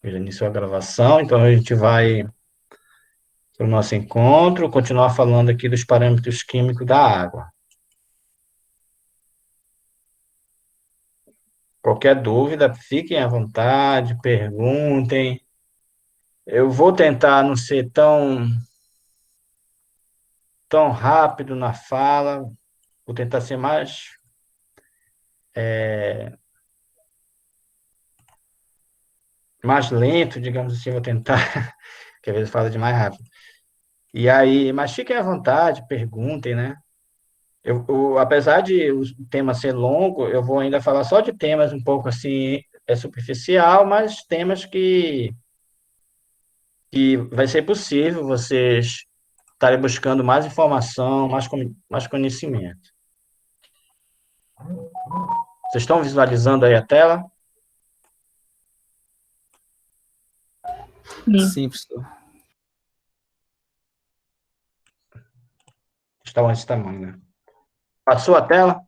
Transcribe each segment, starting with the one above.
Já iniciou a gravação, então a gente vai para o nosso encontro, continuar falando aqui dos parâmetros químicos da água. Qualquer dúvida, fiquem à vontade, perguntem. Eu vou tentar não ser tão rápido na fala, vou tentar ser mais lento, digamos assim, vou tentar, que às vezes fala de mais rápido. E aí, mas fiquem à vontade, perguntem, né? Apesar de o tema ser longo, eu vou ainda falar só de temas um pouco assim, superficial, mas temas que vai ser possível vocês estarem buscando mais informação, mais conhecimento. Vocês estão visualizando aí a tela? Sim. Sim, professor. Está desse tamanho, né? Passou a tela?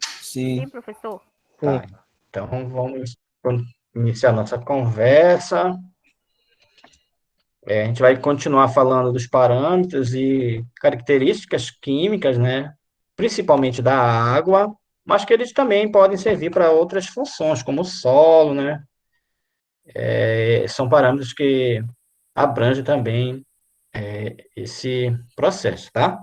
Sim. Sim, professor. Tá. Então vamos iniciar nossa conversa. A gente vai continuar falando dos parâmetros e características químicas, né? Principalmente da água, mas que eles também podem servir para outras funções, como o solo, né? São parâmetros que abrangem também esse processo, tá?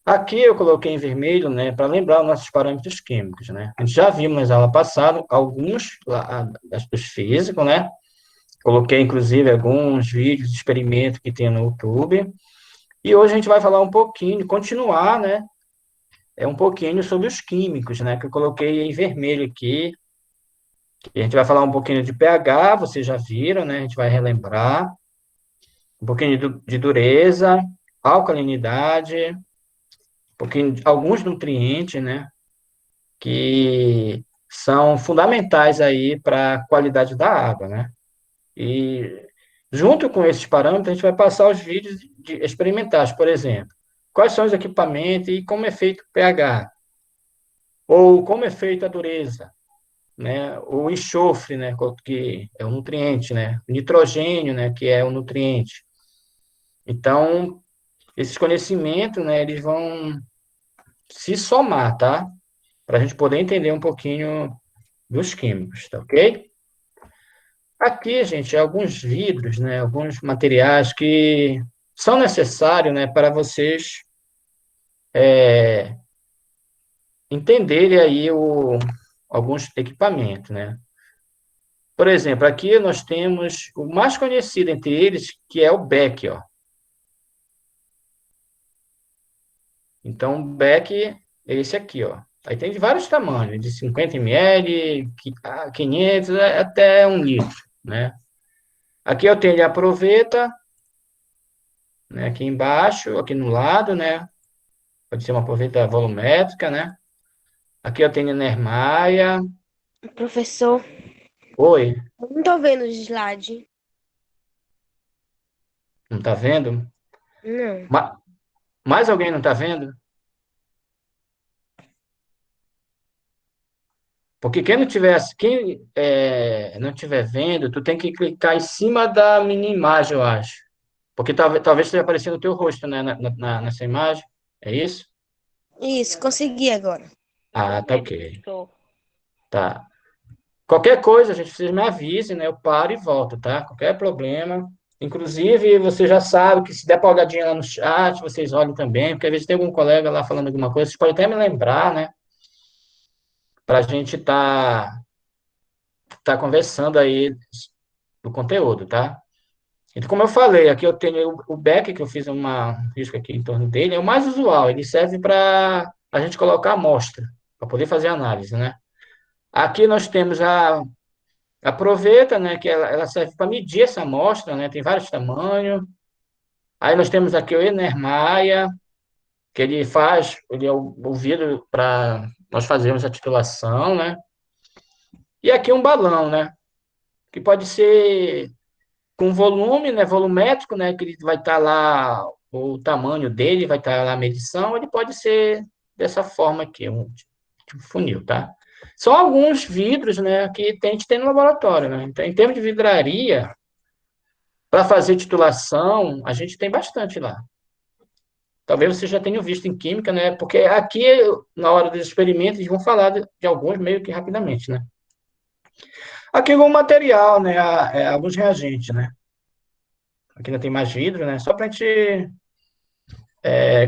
Aqui eu coloquei em vermelho, né, para lembrar os nossos parâmetros químicos, né? A gente já vimos na aula passada alguns dos físicos, né? Coloquei, inclusive, alguns vídeos de experimento que tem no YouTube. E hoje a gente vai falar um pouquinho, continuar, né? Um pouquinho sobre os químicos, né? Que eu coloquei em vermelho aqui. E a gente vai falar um pouquinho de pH, vocês já viram, né? A gente vai relembrar. Um pouquinho de dureza, alcalinidade, um pouquinho de alguns nutrientes, né? Que são fundamentais aí para a qualidade da água, né? E junto com esses parâmetros, a gente vai passar os vídeos experimentais, por exemplo. Quais são os equipamentos e como é feito o pH? Ou como é feita a dureza? Né? O enxofre, né? Que é um nutriente, né? O nitrogênio, né? Que é um nutriente. Então, esses conhecimentos, né? Eles vão se somar, tá? Para a gente poder entender um pouquinho dos químicos, tá ok? Aqui, gente, alguns vidros, né? Alguns materiais que são necessários, né? Para vocês entenderem aí alguns equipamentos, né? Por exemplo, aqui nós temos o mais conhecido entre eles, que é o Beck, ó. Então, o Beck é esse aqui, ó. Aí tem de vários tamanhos, de 50 ml, 500, até 1 litro, né? Aqui eu tenho ele Aproveta, né? Aqui embaixo, aqui no lado, né? Pode ser uma proveta volumétrica, né? Aqui eu tenho Nermaia. Professor, Oi, eu não tô vendo o slide. não tá vendo? Não. Mais alguém não tá vendo? Porque quem não tiver vendo, tu tem que clicar em cima da mini imagem, eu acho. Porque talvez esteja aparecendo o teu rosto, né, nessa imagem. É isso? Isso, consegui agora. Ah, tá Mesmo, ok. professor. Tá. Qualquer coisa, gente, vocês me avisem, né? Eu paro e volto, tá? Qualquer problema. Inclusive, você já sabe que se der pra olhadinha lá no chat, vocês olhem também, porque às vezes tem algum colega lá falando alguma coisa, vocês podem até me lembrar, né? Para a gente tá conversando aí do conteúdo, tá? Então, como eu falei, aqui eu tenho o back, que eu fiz uma risca aqui em torno dele, é o mais usual, ele serve para a gente colocar a amostra, para poder fazer análise, né? Aqui nós temos a proveta, né, que ela serve para medir essa amostra, né, tem vários tamanhos. Aí nós temos aqui o Enermaia, que ele é o vidro para nós fazermos a titulação, né? E aqui um balão, né, que pode ser com volume, né, volumétrico, né, que ele vai estar lá, o tamanho dele vai estar lá a medição, ele pode ser dessa forma aqui, tipo funil, tá? São alguns vidros, né, que a gente tem no laboratório, né? Então, em termos de vidraria, para fazer titulação, a gente tem bastante lá. Talvez você já tenha visto em química, né? Porque aqui, na hora dos experimentos, eles vão falar de alguns meio que rapidamente, né? Aqui é o material, né? Alguns reagentes, né? Aqui ainda tem mais vidro, né? Só para a gente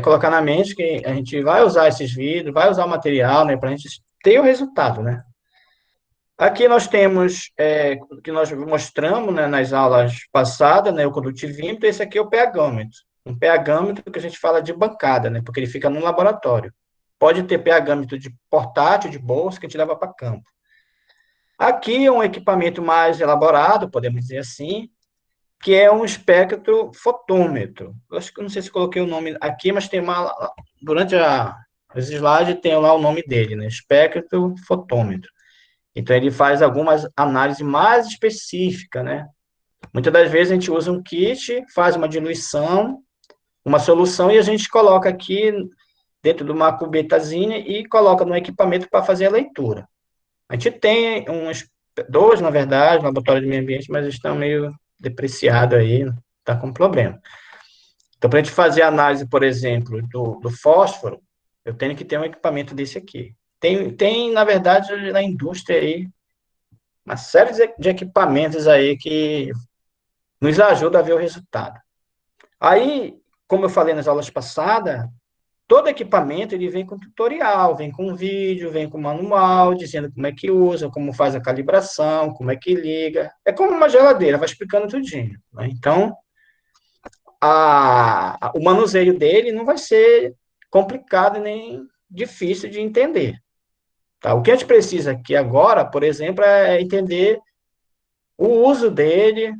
colocar na mente que a gente vai usar esses vidros, vai usar o material, né? Para a gente ter o resultado, né? Aqui nós temos, que nós mostramos, né, nas aulas passadas, né, o condutivímetro, esse aqui é o pHmetro. Um pHmetro que a gente fala de bancada, né, porque ele fica no laboratório. Pode ter pHmetro de portátil, de bolsa, que a gente leva para campo. Aqui é um equipamento mais elaborado, podemos dizer assim, que é um espectrofotômetro. Eu acho que eu não sei se coloquei o nome aqui, mas tem uma, durante os slides tem lá o nome dele, né, espectrofotômetro. Então, ele faz algumas análises mais específicas, né? Muitas das vezes a gente usa um kit, faz uma diluição, uma solução, e a gente coloca aqui dentro de uma cubetazinha e coloca no equipamento para fazer a leitura. A gente tem dois, na verdade, no laboratório de meio ambiente, mas estão meio depreciados aí, está com problema. Então, para a gente fazer a análise, por exemplo, do fósforo, eu tenho que ter um equipamento desse aqui. Tem, na verdade, na indústria aí, uma série de equipamentos aí que nos ajuda a ver o resultado. Aí, como eu falei nas aulas passadas, todo equipamento ele vem com tutorial, vem com vídeo, vem com manual, dizendo como é que usa, como faz a calibração, como é que liga. É como uma geladeira, vai explicando tudinho, né? Então, o manuseio dele não vai ser complicado nem difícil de entender. Tá? O que a gente precisa aqui agora, por exemplo, é entender o uso dele,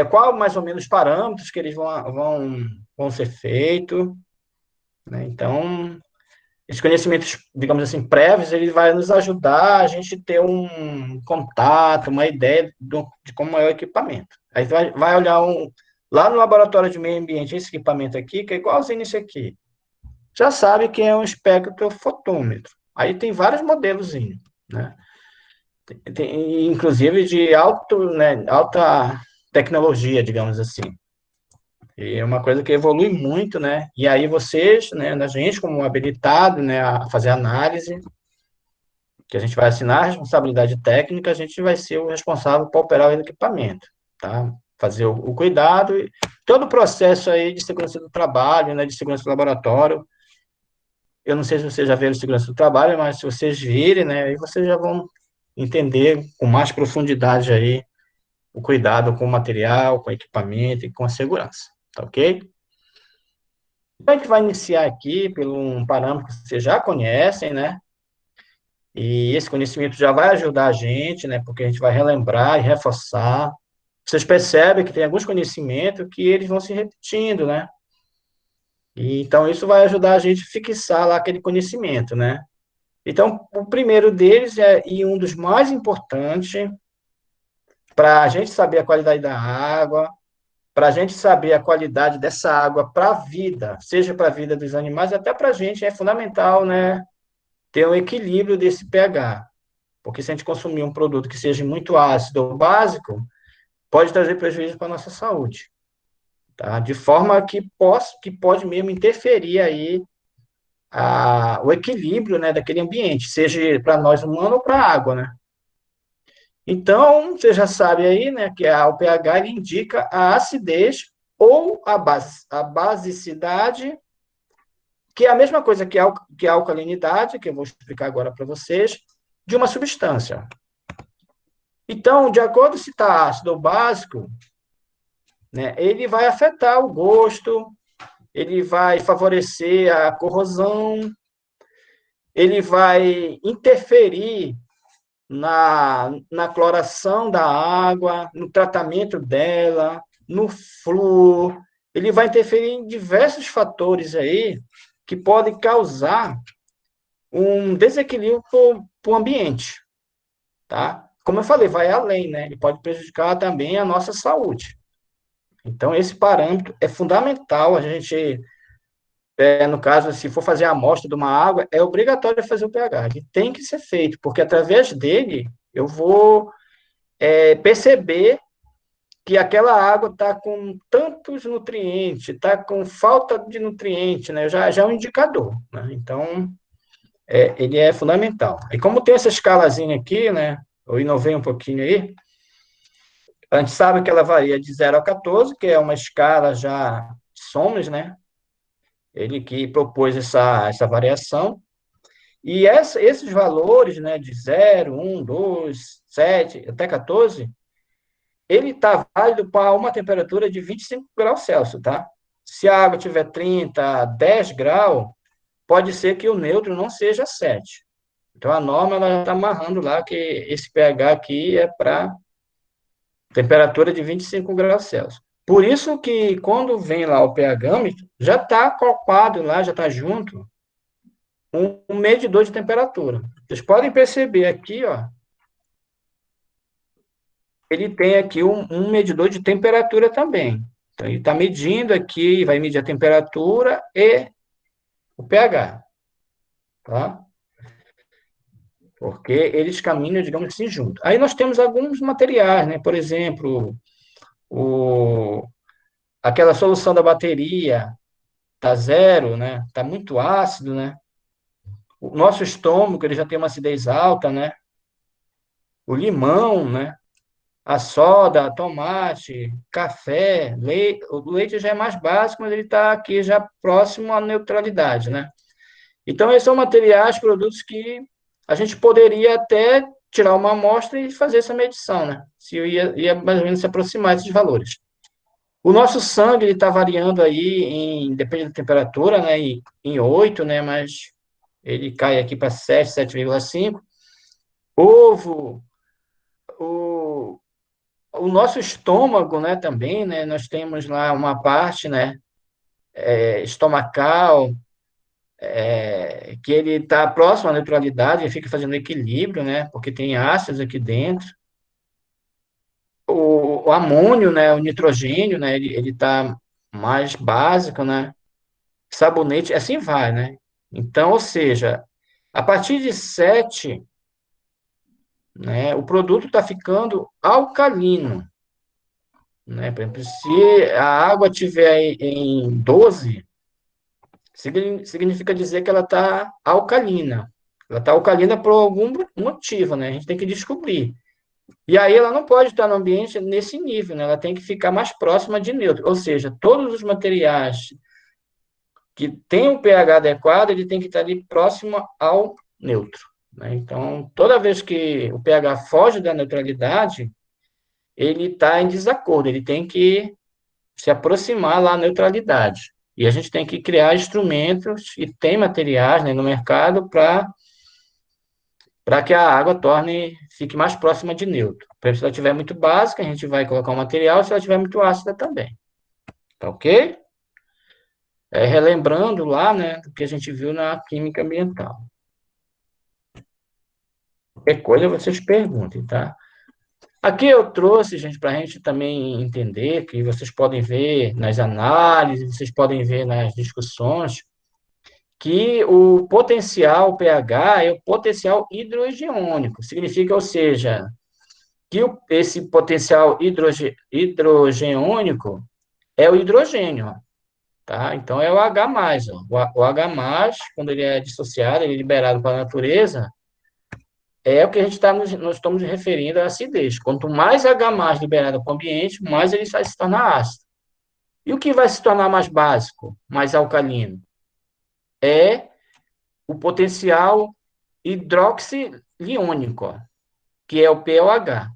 qual mais ou menos os parâmetros que eles vão ser feitos, né? Então, esses conhecimentos, digamos assim, prévios, ele vai nos ajudar a gente ter um contato, uma ideia de como é o equipamento. Aí vai olhar lá no laboratório de meio ambiente, esse equipamento aqui, que é igualzinho esse aqui. Já sabe que é um espectrofotômetro. Aí tem vários modelos, né? Inclusive de alta tecnologia, digamos assim. E é uma coisa que evolui muito, né? E aí vocês, né, a gente como habilitado, né, a fazer análise, que a gente vai assinar a responsabilidade técnica, a gente vai ser o responsável por operar o equipamento, tá? Fazer o cuidado e todo o processo aí de segurança do trabalho, né, de segurança do laboratório. Eu não sei se vocês já viram segurança do trabalho, mas se vocês virem, né, aí vocês já vão entender com mais profundidade aí o cuidado com o material, com o equipamento e com a segurança, tá ok? Então, a gente vai iniciar aqui por um parâmetro que vocês já conhecem, né? E esse conhecimento já vai ajudar a gente, né? Porque a gente vai relembrar e reforçar. Vocês percebem que tem alguns conhecimentos que eles vão se repetindo, né? E, então, isso vai ajudar a gente a fixar lá aquele conhecimento, né? Então, o primeiro deles e um dos mais importantes, para a gente saber a qualidade da água, para a gente saber a qualidade dessa água para a vida, seja para a vida dos animais, até para a gente, é fundamental, né, ter um equilíbrio desse pH. Porque se a gente consumir um produto que seja muito ácido ou básico, pode trazer prejuízo para a nossa saúde. Tá? De forma que pode mesmo interferir aí o equilíbrio, né, daquele ambiente, seja para nós humanos ou para a água, né? Então, você já sabe aí, né, que o pH ele indica a acidez ou a basicidade, que é a mesma coisa que a alcalinidade, que eu vou explicar agora para vocês, de uma substância. Então, de acordo se está ácido ou básico, né, ele vai afetar o gosto, ele vai favorecer a corrosão, ele vai interferir na cloração da água, no tratamento dela, no flúor. Ele vai interferir em diversos fatores aí que podem causar um desequilíbrio para o ambiente, tá? Como eu falei, vai além, né? Ele pode prejudicar também a nossa saúde. Então, esse parâmetro é fundamental a gente no caso, se for fazer a amostra de uma água, é obrigatório fazer o pH. Ele tem que ser feito, porque através dele eu vou perceber que aquela água está com tantos nutrientes, está com falta de nutriente, né? Já é um indicador, né? Então, ele é fundamental. E como tem essa escalazinha aqui, né? Eu inovei um pouquinho aí. A gente sabe que ela varia de 0 a 14, que é uma escala já de somas, né? Ele que propôs essa variação. E esses valores, né, de 0, 1, 2, 7 até 14, ele está válido para uma temperatura de 25 graus Celsius, tá? Se a água tiver 30, 10 graus, pode ser que o neutro não seja 7. Então, a norma ela está amarrando lá que esse pH aqui é para temperatura de 25 graus Celsius. Por isso que, quando vem lá o pH-ômetro, já está acoplado lá, já está junto, um medidor de temperatura. Vocês podem perceber aqui, ó, ele tem aqui um medidor de temperatura também. Então, ele está medindo aqui, vai medir a temperatura e o pH, tá? Porque eles caminham, digamos assim, juntos. Aí nós temos alguns materiais, né? Por exemplo, o, aquela solução da bateria tá zero, né? Tá muito ácido, né? O nosso estômago, ele já tem uma acidez alta, né? O limão, né? A soda, tomate, café, leite. O leite já é mais básico, mas ele está aqui já próximo à neutralidade, né? Então, esses são materiais, produtos que a gente poderia até tirar uma amostra e fazer essa medição, né? Se ia mais ou menos se aproximar desses valores. O nosso sangue, ele está variando aí, depende da temperatura, né? Em 8, né? Mas ele cai aqui para 7, 7,5. Ovo, o, o nosso estômago, né? Também, né? Nós temos lá uma parte, né? Estomacal, que ele está próximo à neutralidade, ele fica fazendo equilíbrio, né? Porque tem ácidos aqui dentro. O amônio, né? O nitrogênio, né? Ele está mais básico, né? Sabonete, assim vai, né? Então, ou seja, a partir de 7, né? O produto está ficando alcalino, né? Por exemplo, se a água tiver em 12, significa dizer que ela está alcalina. Ela está alcalina por algum motivo, né? A gente tem que descobrir. E aí ela não pode estar no ambiente nesse nível, né? Ela tem que ficar mais próxima de neutro. Ou seja, todos os materiais que têm um pH adequado, ele tem que estar ali próximo ao neutro, né? Então, toda vez que o pH foge da neutralidade, ele está em desacordo, ele tem que se aproximar lá à neutralidade. E a gente tem que criar instrumentos e tem materiais, né, no mercado para que a água fique mais próxima de neutro. Por exemplo, se ela estiver muito básica, a gente vai colocar um material, se ela estiver muito ácida também. Tá ok? Relembrando lá, né, do que a gente viu na química ambiental. Qualquer coisa vocês perguntem, tá? Aqui eu trouxe, gente, para a gente também entender, que vocês podem ver nas análises, vocês podem ver nas discussões, que o potencial pH é o potencial hidrogeônico. Significa, ou seja, que esse potencial hidrogeônico é o hidrogênio, tá? Então, é o H+, ó. O H+, quando ele é dissociado, ele é liberado para a natureza, é o que a gente nós estamos referindo à acidez. Quanto mais H+ liberado para o ambiente, mais ele vai se tornar ácido. E o que vai se tornar mais básico, mais alcalino? É o potencial hidroxiliônico, ó, que é o pOH.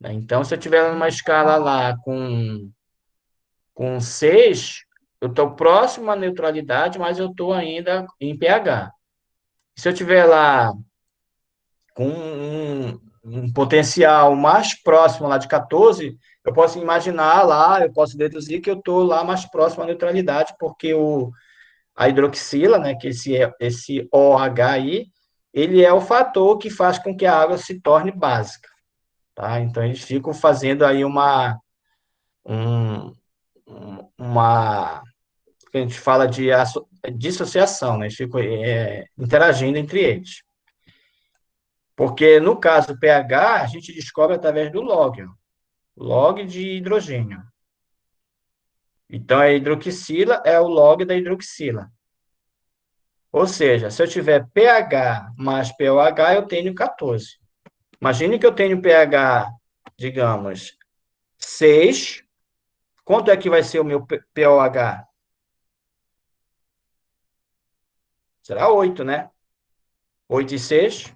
Então, se eu tiver numa escala lá com 6, eu estou próximo à neutralidade, mas eu estou ainda em pH. Se eu tiver lá com um potencial mais próximo lá de 14, eu posso imaginar lá, eu posso deduzir que eu estou lá mais próximo à neutralidade, porque a hidroxila, né, que esse OH aí, ele é o fator que faz com que a água se torne básica, tá? Então, eles ficam fazendo aí um- uma que a gente fala de dissociação, né? Eles ficam interagindo entre eles. Porque, no caso do pH, a gente descobre através do log, ó, log de hidrogênio. Então, a hidroxila é o log da hidroxila. Ou seja, se eu tiver pH mais pOH, eu tenho 14. Imagine que eu tenho pH, digamos, 6. Quanto é que vai ser o meu pOH? Será 8, né? 8 e 6,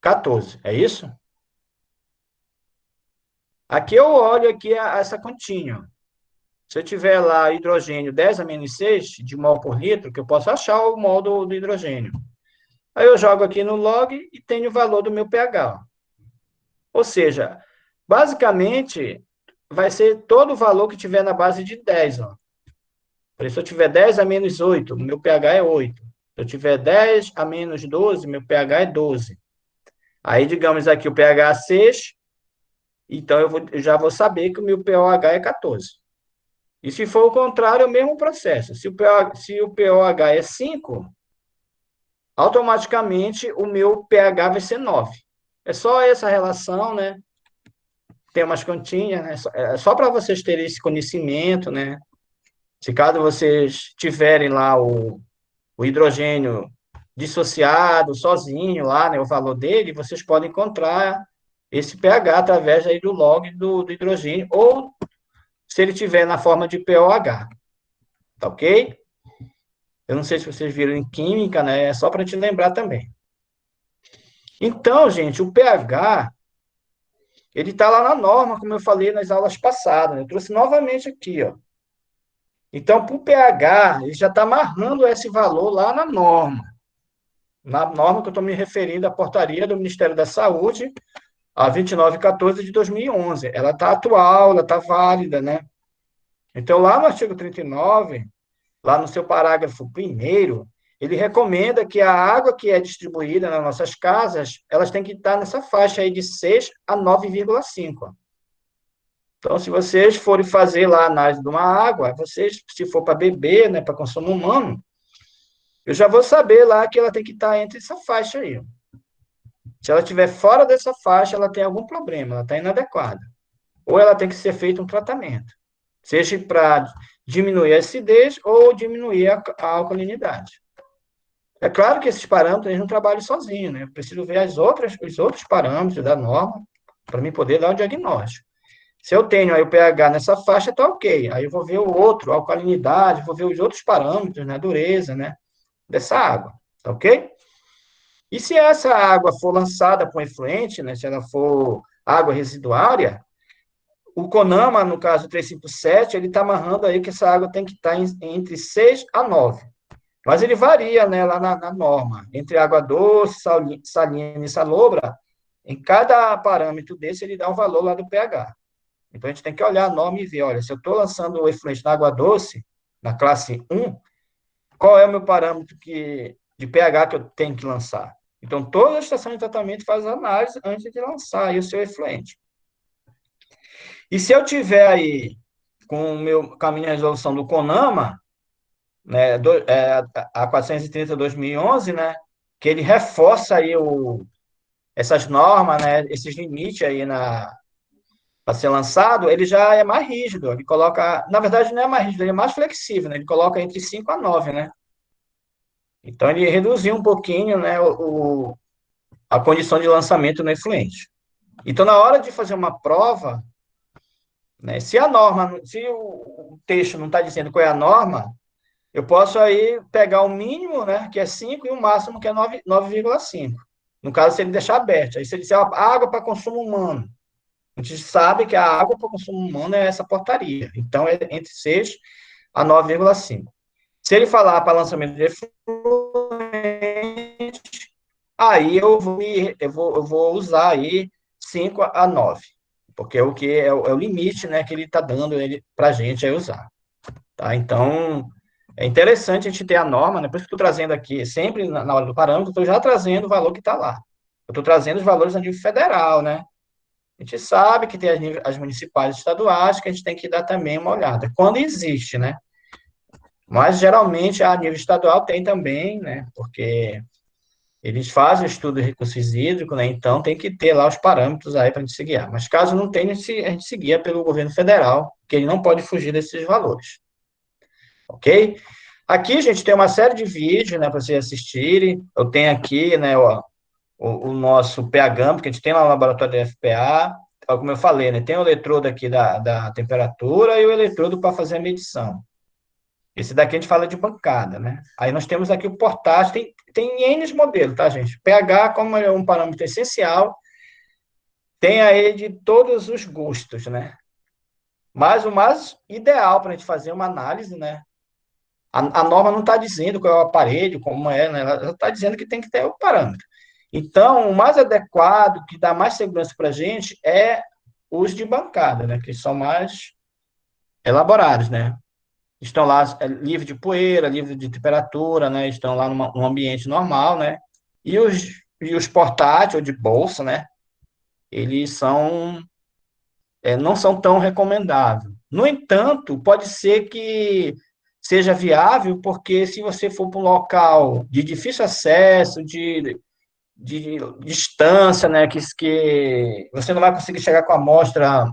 14. É isso? Aqui eu olho aqui essa continha. Se eu tiver lá hidrogênio 10 a menos 6 de mol por litro, que eu posso achar o mol do hidrogênio. Aí eu jogo aqui no log e tenho o valor do meu pH. Ou seja, basicamente, vai ser todo o valor que tiver na base de 10. Ó. Por isso, se eu tiver 10 a menos 8, meu pH é 8. Se eu tiver 10 a menos 12, meu pH é 12. Aí, digamos aqui, o pH é 6, então eu já vou saber que o meu pOH é 14. E se for o contrário, é o mesmo processo. Se o pOH é 5, automaticamente o meu pH vai ser 9. É só essa relação, né? Tem umas continhas, né? É só para vocês terem esse conhecimento, né? Se caso vocês tiverem lá o hidrogênio dissociado, sozinho lá, né? O valor dele, vocês podem encontrar esse pH através aí do log do hidrogênio, ou se ele tiver na forma de pOH, tá ok? Eu não sei se vocês viram em química, né? É só para te lembrar também. Então, gente, o pH, ele está lá na norma, como eu falei nas aulas passadas, né? Eu trouxe novamente aqui, ó. Então, para o pH, ele já está amarrando esse valor lá na norma que eu estou me referindo à portaria do Ministério da Saúde, a 2914 de 2011. Ela está atual, ela está válida, né? Então, lá no artigo 39, lá no seu parágrafo primeiro, ele recomenda que a água que é distribuída nas nossas casas, elas têm que estar nessa faixa aí de 6 a 9,5. Então, se vocês forem fazer lá a análise de uma água, vocês, se for para beber, né, para consumo humano, eu já vou saber lá que ela tem que estar entre essa faixa aí. Se ela estiver fora dessa faixa, ela tem algum problema, ela está inadequada. Ou ela tem que ser feito um tratamento, seja para diminuir a acidez ou diminuir a alcalinidade. É claro que esses parâmetros eles não trabalham sozinhos, né? Eu preciso ver os outros parâmetros da norma para mim poder dar o diagnóstico. Se eu tenho aí o pH nessa faixa, está ok. Aí eu vou ver o outro, a alcalinidade, vou ver os outros parâmetros, né? Dureza, né? Dessa água, tá ok? E se essa água for lançada por efluente, né? Se ela for água residuária, o CONAMA, no caso 357, ele está amarrando aí que essa água tem que estar entre 6 a 9. Mas ele varia, né, lá na norma, entre água doce, salina e salobra, em cada parâmetro desse ele dá um valor lá do pH. Então a gente tem que olhar a norma e ver, olha, se eu estou lançando o efluente na água doce, na classe 1, qual é o meu parâmetro de pH que eu tenho que lançar? Então toda a estação de tratamento faz análise antes de lançar aí o seu efluente. E se eu tiver aí com a minha resolução do CONAMA, né, a 430/2011, né, que ele reforça aí essas normas, né, esses limites aí para ser lançado, ele já é mais rígido. Ele coloca, na verdade, não é mais rígido, ele é mais flexível, né, ele coloca entre 5 a 9, né. Então, ele reduziu um pouquinho, né, a condição de lançamento no efluente. Então, na hora de fazer uma prova, né, se o texto não está dizendo qual é a norma, eu posso aí pegar o mínimo, né, que é 5, e o máximo, que é 9,5. No caso, se ele deixar aberto. Aí, se ele disser água para consumo humano, a gente sabe que a água para consumo humano é essa portaria. Então, é entre 6 a 9,5. Se ele falar para lançamento de efluente, aí eu vou usar aí 5 a 9, porque é o que é o limite, né, que ele está dando para a gente aí usar. Tá? Então, é interessante a gente ter a norma, né? Por isso que eu estou trazendo aqui, sempre na hora do parâmetro, estou já trazendo o valor que está lá. Eu estou trazendo os valores a nível federal, né? A gente sabe que tem as municipais e estaduais, que a gente tem que dar também uma olhada. Quando existe, né? Mas, geralmente, a nível estadual tem também, né? Porque eles fazem o estudo de recursos hídricos, né? Então, tem que ter lá os parâmetros aí para a gente se guiar. Mas, caso não tenha, a gente se guia pelo governo federal, que ele não pode fugir desses valores, ok? Aqui, a gente tem uma série de vídeos, né, para vocês assistirem. Eu tenho aqui, né, o nosso pH, porque a gente tem lá no laboratório da FPA, como eu falei, né, tem o eletrodo aqui da temperatura e o eletrodo para fazer a medição. Esse daqui a gente fala de bancada, né? Aí nós temos aqui o portátil, tem N modelos, tá, gente? pH, como é um parâmetro essencial, tem aí de todos os gostos, né? Mas o mais ideal para a gente fazer uma análise, né? A norma não está dizendo qual é o aparelho, como é, né? Ela está dizendo que tem que ter o parâmetro. Então, o mais adequado, que dá mais segurança para a gente, é os de bancada, né? Que são mais elaborados, né? Estão lá livre de poeira, livre de temperatura, né? Estão lá num ambiente normal, né? E os portáteis ou de bolsa, né? Eles não são tão recomendáveis. No entanto, pode ser que seja viável, porque se você for para um local de difícil acesso, de distância, né, que você não vai conseguir chegar com a amostra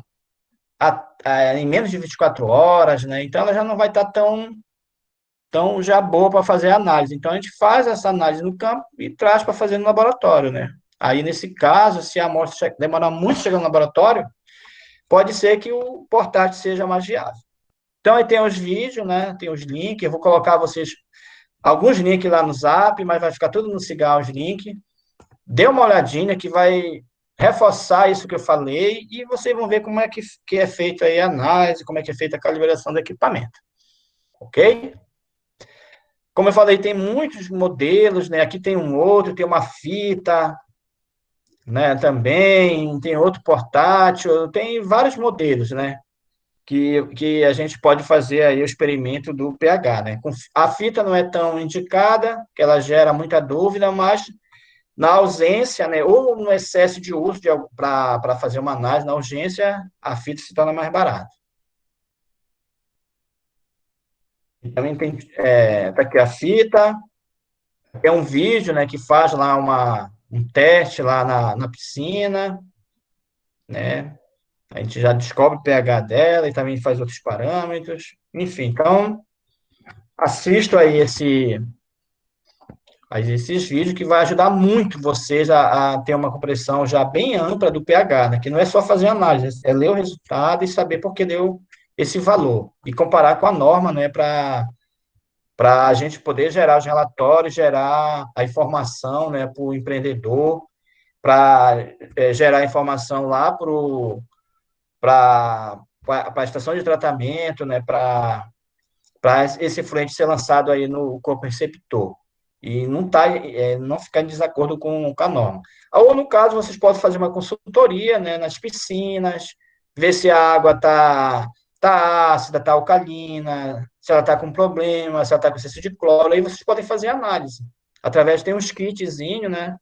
em menos de 24 horas, né, então ela já não vai estar tão já boa para fazer a análise. Então, a gente faz essa análise no campo e traz para fazer no laboratório, né. Aí, nesse caso, se a amostra demorar muito chegar no laboratório, pode ser que o portátil seja mais viável. Então, aí tem os vídeos, né? Tem os links. Eu vou colocar vocês alguns links lá no Zap, mas vai ficar tudo no Cigar os links. Dê uma olhadinha que vai reforçar isso que eu falei e vocês vão ver como é que é feita aí a análise, como é que é feita a calibração do equipamento. Ok? Como eu falei, tem muitos modelos, né? Aqui tem um outro, tem uma fita, né? Também tem outro portátil, tem vários modelos, né? Que a gente pode fazer aí o experimento do pH, né? A fita não é tão indicada, que ela gera muita dúvida, mas na ausência, né, ou no excesso de uso para fazer uma análise, na urgência, a fita se torna mais barata. E também tem, tá aqui a fita, é um vídeo, né, que faz lá um teste lá na piscina, né? A gente já descobre o pH dela e também faz outros parâmetros. Enfim, então, assisto aí esses vídeos que vai ajudar muito vocês a ter uma compreensão já bem ampla do pH, né? Que não é só fazer análise, é ler o resultado e saber por que deu esse valor. E comparar com a norma, né? Para a gente poder gerar os relatórios, gerar a informação, né? Para o empreendedor, para gerar informação lá para a estação de tratamento, né? Para esse efluente ser lançado aí no corpo receptor e não ficar em desacordo com a norma. Ou, no caso, vocês podem fazer uma consultoria, né, nas piscinas, ver se a água tá ácida, está alcalina, se ela está com problema, se ela está com excesso de cloro, aí vocês podem fazer análise. Através, tem uns kitzinho, né,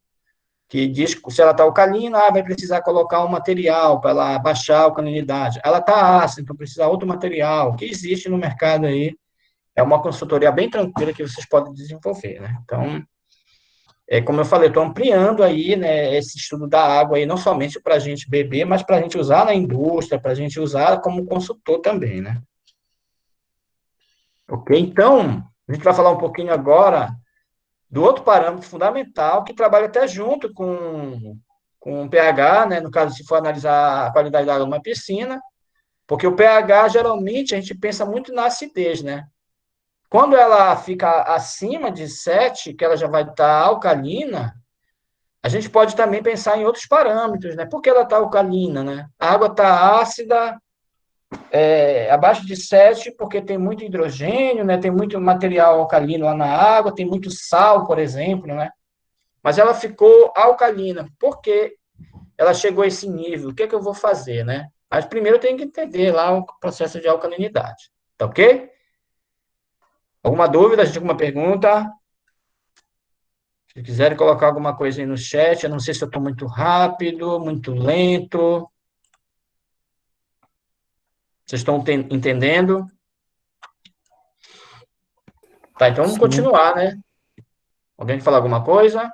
que diz se ela está alcalina, vai precisar colocar um material para ela baixar a alcalinidade. Ela está ácida, então precisa outro material, que existe no mercado aí, é uma consultoria bem tranquila que vocês podem desenvolver, né? Então, como eu falei, estou ampliando aí, né, esse estudo da água aí, não somente para a gente beber, mas para a gente usar na indústria, para a gente usar como consultor também, né? Ok? Então, a gente vai falar um pouquinho agora do outro parâmetro fundamental que trabalha até junto com o pH, né? No caso, se for analisar a qualidade da água numa piscina, porque o pH, geralmente, a gente pensa muito na acidez, né? Quando ela fica acima de 7, que ela já vai estar alcalina, a gente pode também pensar em outros parâmetros, né? Por que ela está alcalina, né? A água está ácida, abaixo de 7, porque tem muito hidrogênio, né? Tem muito material alcalino lá na água, tem muito sal, por exemplo, né? Mas ela ficou alcalina. Por que ela chegou a esse nível? O que é que eu vou fazer, né? Mas primeiro eu tenho que entender lá o processo de alcalinidade. Tá ok? Alguma dúvida? Alguma pergunta? Se quiserem colocar alguma coisa aí no chat, eu não sei se eu estou muito rápido, muito lento. Vocês estão entendendo? Tá, então vamos Sim. continuar, né? Alguém quer falar alguma coisa?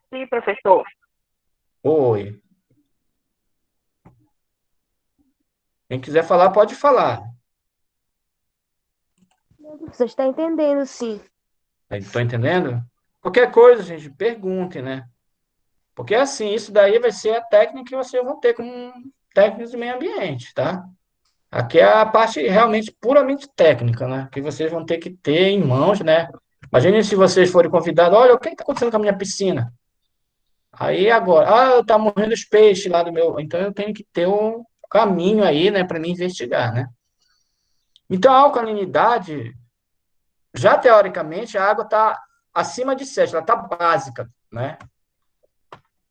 Sim, professor. Oi. Quem quiser falar, pode falar. Você está entendendo, sim. Estou entendendo? Qualquer coisa, gente, pergunte, né? Porque assim, isso daí vai ser a técnica que vocês vão ter como técnicos de meio ambiente, tá? Aqui é a parte realmente puramente técnica, né? Que vocês vão ter que ter em mãos, né? Imagine se vocês forem convidados, olha, o que está acontecendo com a minha piscina? Aí agora, tá morrendo os peixes lá do meu. Então eu tenho que ter um caminho aí, né, para me investigar, né? Então a alcalinidade, já teoricamente, a água está acima de 7, ela está básica, né?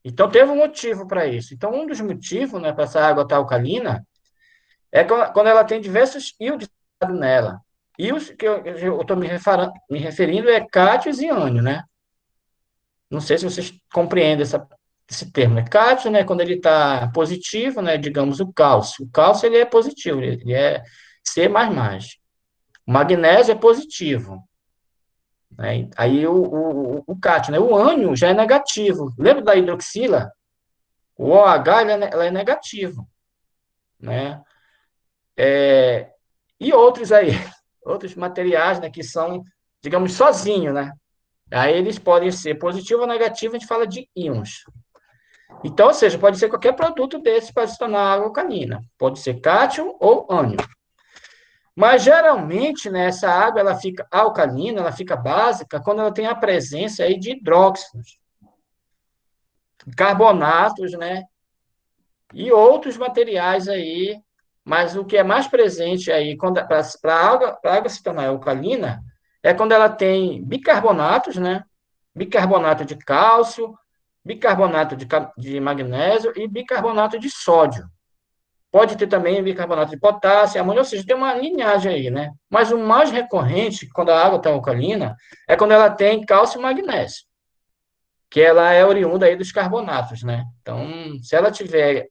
Então teve um motivo para isso. Então um dos motivos, né, para essa água estar alcalina é quando ela tem diversos íons nela. Íons que eu estou me referindo é cátions e ânions, né? Não sei se vocês compreendem esse termo, né? Cátio, né, quando ele está positivo, né, digamos o cálcio. O cálcio ele é positivo, ele é C++. O magnésio é positivo, né? Aí o cátio, né? O ânion já é negativo. Lembra da hidroxila? O OH ela é negativo, né? E outros aí, outros materiais, né, que são, digamos, sozinhos, né? Aí eles podem ser positivo ou negativo, a gente fala de íons. Então, ou seja, pode ser qualquer produto desse para se tornar água alcalina. Pode ser cátion ou ânion. Mas, geralmente, né, essa água ela fica alcalina, ela fica básica, quando ela tem a presença aí de hidróxidos, carbonatos, né, e outros materiais aí. Mas o que é mais presente aí, para a água se tornar alcalina, é quando ela tem bicarbonatos, né, bicarbonato de cálcio, bicarbonato de magnésio e bicarbonato de sódio. Pode ter também bicarbonato de potássio, amônia, ou seja, tem uma linhagem aí, né? Mas o mais recorrente, quando a água está alcalina, é quando ela tem cálcio e magnésio, que ela é oriunda aí dos carbonatos, né? Então, se ela tiver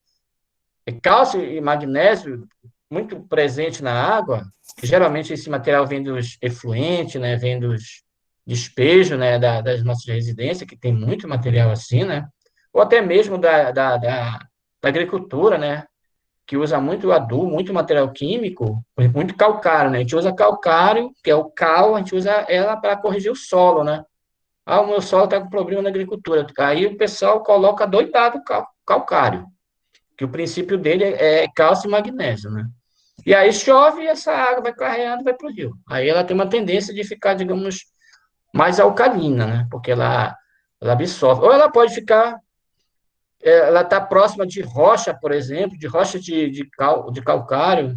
cálcio e magnésio muito presente na água, que geralmente esse material vem dos efluentes, né? Vem dos despejos, né? Das nossas residências, que tem muito material assim, né? Ou até mesmo da agricultura, né? Que usa muito adubo, muito material químico, muito calcário, né? A gente usa calcário, que é o cal, a gente usa ela para corrigir o solo, né? Ah, o meu solo está com problema na agricultura. Aí o pessoal coloca doidado calcário, que o princípio dele é cálcio e magnésio, né? E aí chove e essa água vai carregando e vai para o rio. Aí ela tem uma tendência de ficar, digamos, mais alcalina, né? Porque ela absorve. Ou ela pode ficar ela está próxima de rocha, por exemplo, de rocha de calcário,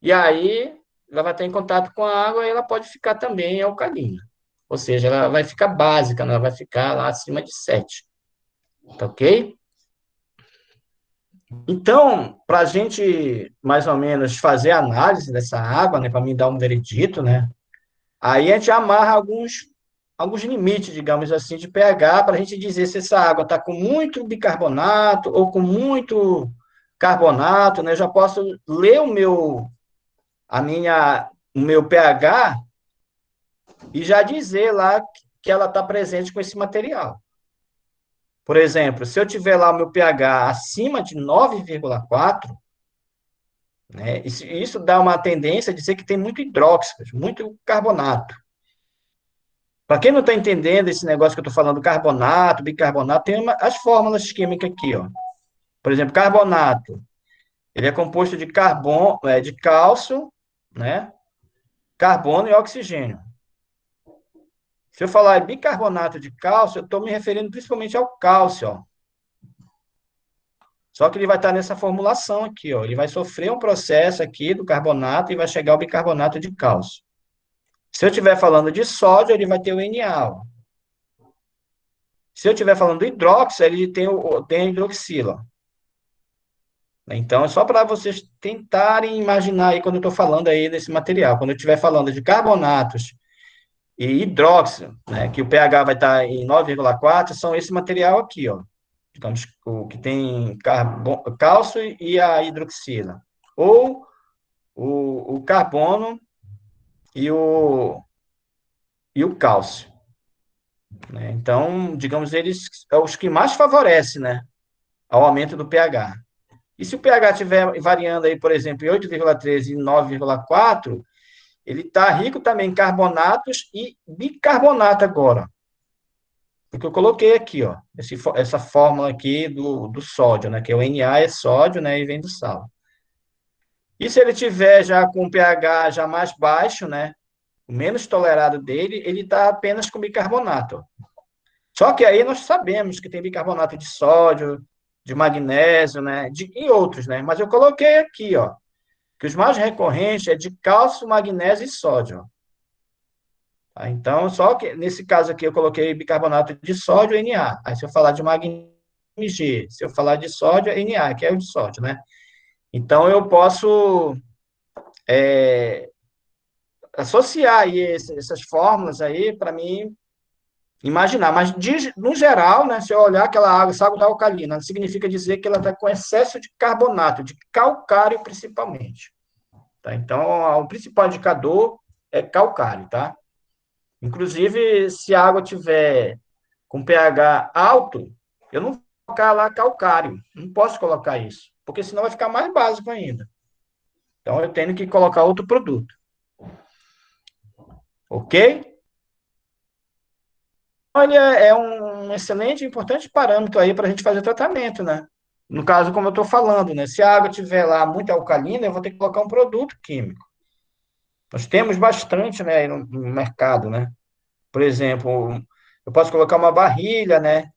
e aí ela vai estar em contato com a água e ela pode ficar também alcalina. Ou seja, ela vai ficar básica, ela vai ficar lá acima de 7. Tá ok? Então, para a gente mais ou menos fazer a análise dessa água, né, para me dar um veredito, né, aí a gente amarra alguns limites, digamos assim, de pH para a gente dizer se essa água está com muito bicarbonato ou com muito carbonato, né? Eu já posso ler o meu pH e já dizer lá que ela está presente com esse material. Por exemplo, se eu tiver lá o meu pH acima de 9,4, né? Isso dá uma tendência a dizer que tem muito hidróxido, muito carbonato. Para quem não está entendendo esse negócio que eu estou falando, carbonato, bicarbonato, tem as fórmulas químicas aqui, ó. Por exemplo, carbonato, ele é composto de carbono, de cálcio, né? Carbono e oxigênio. Se eu falar bicarbonato de cálcio, eu estou me referindo principalmente ao cálcio, ó. Só que ele vai estar nessa formulação aqui, ó. Ele vai sofrer um processo aqui do carbonato e vai chegar ao bicarbonato de cálcio. Se eu estiver falando de sódio, ele vai ter o Na, ó. Se eu estiver falando do hidróxido, ele tem a hidroxila. Então, é só para vocês tentarem imaginar aí quando eu estou falando aí desse material. Quando eu estiver falando de carbonatos e hidróxido, né, que o pH vai estar em 9,4, são esse material aqui, ó. Digamos, o que tem cálcio e a hidroxila. Ou o carbono e o cálcio, né? Então, digamos, eles são os que mais favorecem, né, ao aumento do pH. E se o pH estiver variando aí, por exemplo, em 8,3 e 9,4, ele está rico também em carbonatos e bicarbonato agora. Porque eu coloquei aqui, ó, essa fórmula aqui do sódio, né, que é o Na é sódio, né, e vem do sal. E se ele tiver já com pH já mais baixo, né, o menos tolerado dele, ele está apenas com bicarbonato. Só que aí nós sabemos que tem bicarbonato de sódio, de magnésio, né, e outros, né? Mas eu coloquei aqui, ó, que os mais recorrentes é de cálcio, magnésio e sódio. Tá? Então, só que nesse caso aqui eu coloquei bicarbonato de sódio, Na. Aí se eu falar de magnésio, Mg. Se eu falar de sódio, Na, que é o de sódio, né? Então eu posso associar aí essas fórmulas aí para mim imaginar, mas no geral, né, se eu olhar aquela água, essa água está alcalina, significa dizer que ela está com excesso de carbonato, de calcário principalmente. Tá? Então, o principal indicador é calcário, tá? Inclusive, se a água tiver com pH alto, eu não vou colocar lá calcário, não posso colocar isso, porque senão vai ficar mais básico ainda. Então, eu tenho que colocar outro produto, ok? Olha, é um excelente e importante parâmetro aí para a gente fazer o tratamento, né? No caso, como eu estou falando, né? Se a água tiver lá muito alcalina, eu vou ter que colocar um produto químico. Nós temos bastante, né, aí no mercado, né? Por exemplo, eu posso colocar uma barrilha, né?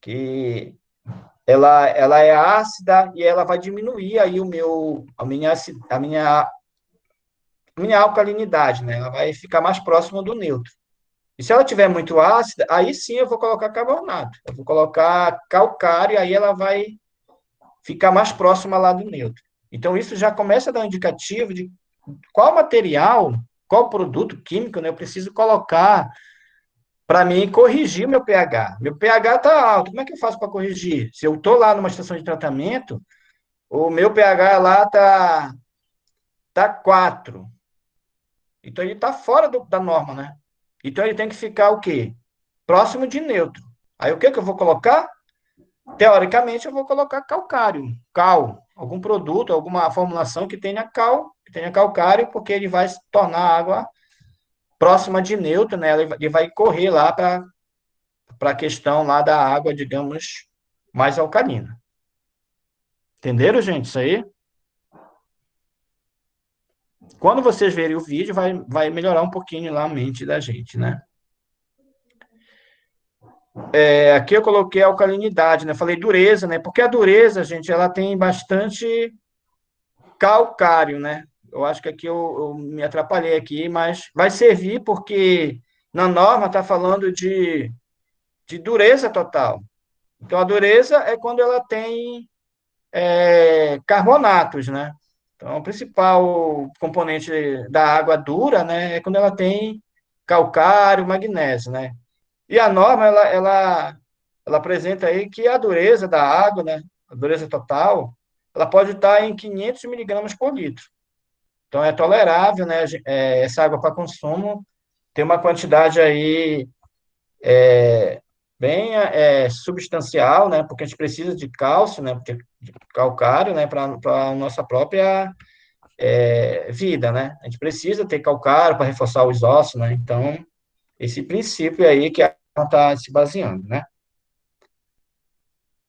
Que ela é ácida e ela vai diminuir aí a minha alcalinidade, né? Ela vai ficar mais próxima do neutro. E se ela tiver muito ácida, aí sim eu vou colocar carbonato. Eu vou colocar calcário, aí ela vai ficar mais próxima lá do neutro. Então, isso já começa a dar um indicativo de qual material, qual produto químico, né, eu preciso colocar para mim corrigir meu pH. Meu pH está alto, como é que eu faço para corrigir? Se eu estou lá numa estação de tratamento, o meu pH lá tá 4. Então, ele está fora da norma, né? Então, ele tem que ficar o quê? Próximo de neutro. Aí, o que eu vou colocar? Teoricamente, eu vou colocar calcário, algum produto, alguma formulação que tenha que tenha calcário, porque ele vai tornar a água próxima de neutro, né? Ele vai correr lá para a questão lá da água, digamos, mais alcalina. Entenderam, gente, isso aí? Quando vocês verem o vídeo, vai melhorar um pouquinho lá a mente da gente, né? Aqui eu coloquei a alcalinidade, né? Falei dureza, né? Porque a dureza, gente, ela tem bastante calcário, né? Eu acho que aqui eu me atrapalhei aqui, mas vai servir porque na norma está falando de dureza total. Então, a dureza é quando ela tem carbonatos, né? Então, o principal componente da água dura, né, é quando ela tem calcário, magnésio, né? E a norma, ela apresenta aí que a dureza da água, né, a dureza total, ela pode estar em 500 miligramas por litro. Então, é tolerável, né? Essa água para consumo tem uma quantidade aí bem substancial, né? Porque a gente precisa de cálcio, né? Porque de calcário, né? Para a nossa própria vida, né? A gente precisa ter calcário para reforçar os ossos, né? Então, esse princípio aí que a está se baseando, né?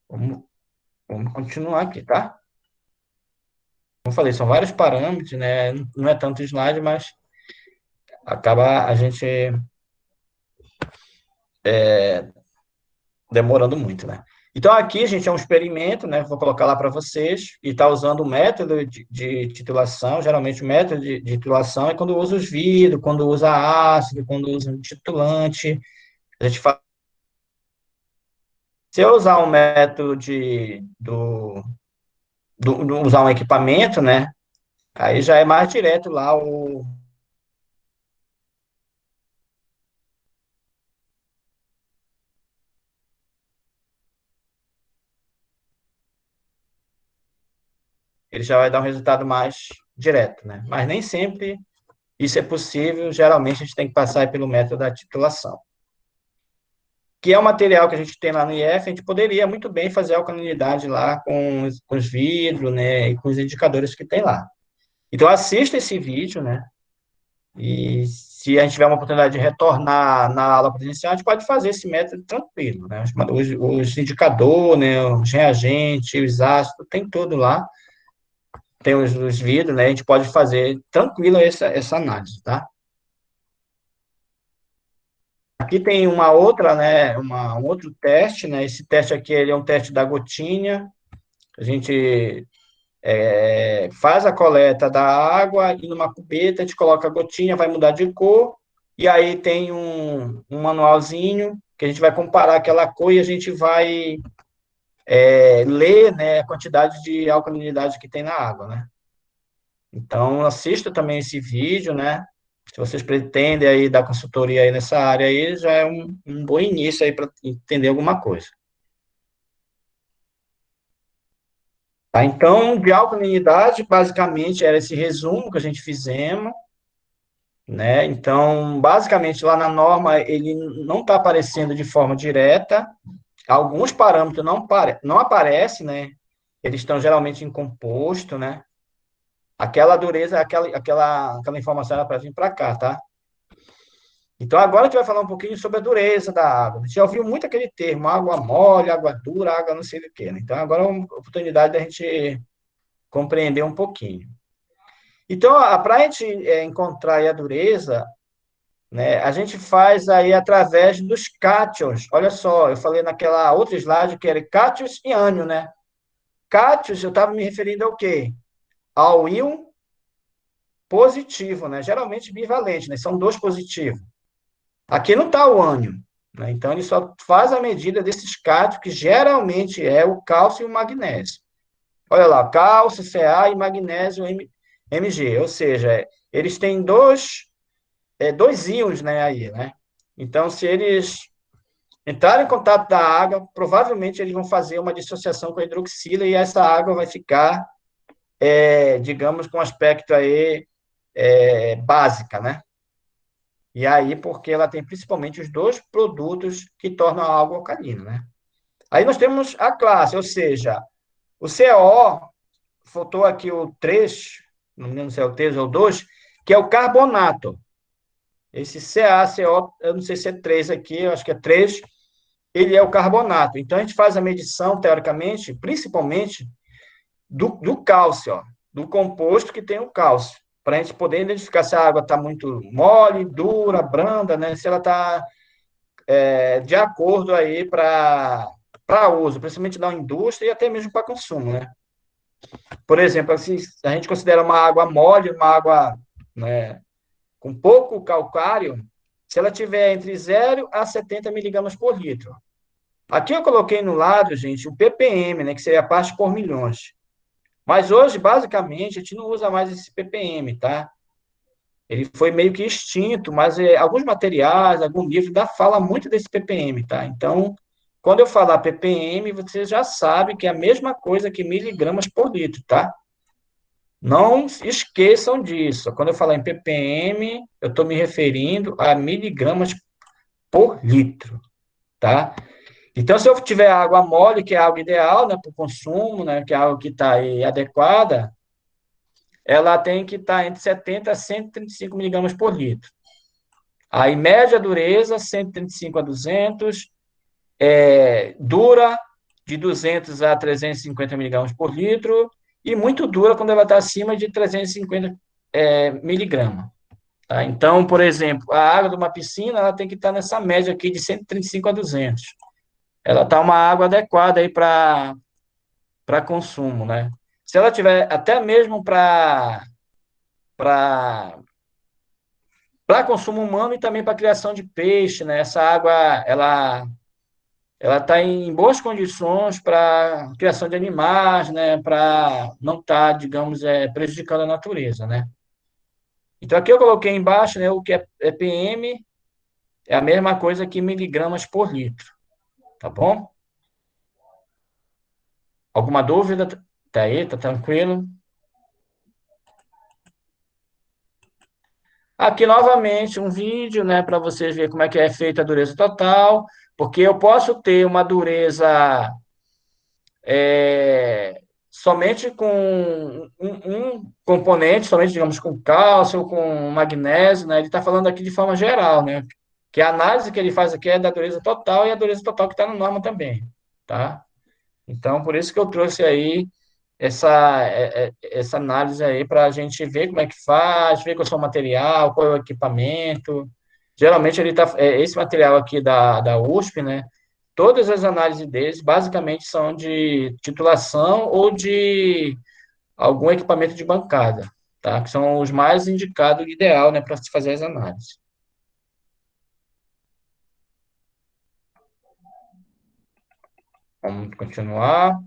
Vamos, vamos continuar aqui, tá? Como eu falei, são vários parâmetros, né? Não é tanto slide, mas acaba a gente demorando muito, né? Então, aqui, gente, é um experimento, né? Vou colocar lá para vocês, e está usando o método de titulação. Geralmente, o método de titulação é quando usa os vidros, quando usa ácido, quando usa um titulante. A gente fala, se eu usar um método usar um equipamento, né? Aí já é mais direto lá ele já vai dar um resultado mais direto, né? Mas nem sempre Isso é possível, geralmente a gente tem que passar pelo método da titulação, que é o material que a gente tem lá no IF. A gente poderia muito bem fazer a alcalinidade lá com os vidros, né, e com os indicadores que tem lá. Então, assista esse vídeo, né, e se a gente tiver uma oportunidade de retornar na aula presencial, a gente pode fazer esse método tranquilo, né, os indicadores, né, os reagentes, os ácidos, tem tudo lá, tem os vidros, né, a gente pode fazer tranquilo essa análise, tá? Aqui tem uma outra, né, um outro teste, né, esse teste aqui ele é um teste da gotinha, a gente faz a coleta da água e numa cubeta a gente coloca a gotinha, vai mudar de cor, e aí tem um manualzinho que a gente vai comparar aquela cor e a gente vai ler, né, a quantidade de alcalinidade que tem na água, né? Então, assista também esse vídeo, né? Se vocês pretendem aí dar consultoria aí nessa área aí, já é um bom início aí para entender alguma coisa. Tá? Então, de alcalinidade, basicamente, era esse resumo que a gente fizemos, né? Então, basicamente, lá na norma, ele não está aparecendo de forma direta, alguns parâmetros não aparecem, né? Eles estão geralmente em composto, né? Aquela dureza, aquela informação era para vir para cá, tá? Então, agora a gente vai falar um pouquinho sobre a dureza da água. A gente já ouviu muito aquele termo, água mole, água dura, água não sei do que, né? Então, agora é uma oportunidade da gente compreender um pouquinho. Então, para a gente encontrar aí a dureza, né, a gente faz aí através dos cátions. Olha só, eu falei naquela outra slide que era cátions e ânion, né? Cátions, eu estava me referindo ao quê? Ao íon positivo, né? Geralmente bivalente, né? São dois positivos. Aqui não está o ânion, né? Então, ele só faz a medida desses cátions, que geralmente é o cálcio e o magnésio. Olha lá, cálcio, Ca e magnésio Mg, ou seja, eles têm dois íons, né, aí, né? Então, se eles entrarem em contato da água, provavelmente eles vão fazer uma dissociação com a hidroxila e essa água vai ficar, digamos, com aspecto aí básica, né? E aí, porque ela tem principalmente os dois produtos que tornam a água alcalina, né? Aí nós temos a classe, ou seja, o CO, faltou aqui o 3, não me lembro se é o 3 ou o 2, que é o carbonato. Esse CaCO, eu não sei se é 3 aqui, eu acho que é 3, ele é o carbonato. Então, a gente faz a medição, teoricamente, principalmente, do cálcio, ó, do composto que tem o cálcio, para a gente poder identificar se a água está muito mole, dura, branda, né? Se ela está de acordo aí para uso, principalmente na indústria e até mesmo para consumo, né? Por exemplo, assim, a gente considera uma água mole, uma água, né, com pouco calcário, se ela tiver entre 0 a 70 mg por litro. Aqui eu coloquei no lado, gente, o ppm, né, que seria a parte por milhões. Mas hoje, basicamente, a gente não usa mais esse ppm, tá? Ele foi meio que extinto, mas alguns materiais, algum livro ainda fala muito desse ppm, tá? Então, quando eu falar ppm, você já sabe que é a mesma coisa que miligramas por litro, tá? Não esqueçam disso. Quando eu falar em ppm, eu estou me referindo a miligramas por litro, tá? Então, se eu tiver água mole, que é água ideal, né, para o consumo, né, que é água que está aí adequada, ela tem que estar entre 70 a 135 miligramas por litro. Aí, média dureza, 135 a 200, dura de 200 a 350 miligramas por litro, e muito dura quando ela está acima de 350 miligramas. Tá? Então, por exemplo, a água de uma piscina ela tem que estar nessa média aqui de 135 a 200. Ela está uma água adequada aí para consumo, né? Se ela tiver até mesmo para consumo humano e também para criação de peixe, né? Essa água ela está em boas condições para criação de animais, né? Para não estar, digamos, prejudicando a natureza, né? Então aqui eu coloquei embaixo, né? O que é PM é a mesma coisa que miligramas por litro, tá bom? Alguma dúvida? Tá aí, tá tranquilo? Aqui novamente um vídeo, né, para vocês verem como é que é feita a dureza total, porque eu posso ter uma dureza somente com um componente, somente, digamos, com cálcio ou com magnésio, né? Ele está falando aqui de forma geral, né? Que a análise que ele faz aqui é da dureza total e a dureza total que está na norma também, tá? Então, por isso que eu trouxe aí essa análise aí para a gente ver como é que faz, ver qual é o material, qual é o equipamento. Geralmente ele tá, esse material aqui da USP, né? Todas as análises deles basicamente são de titulação ou de algum equipamento de bancada, tá? Que são os mais indicados, ideal, né, para se fazer as análises. Vamos continuar.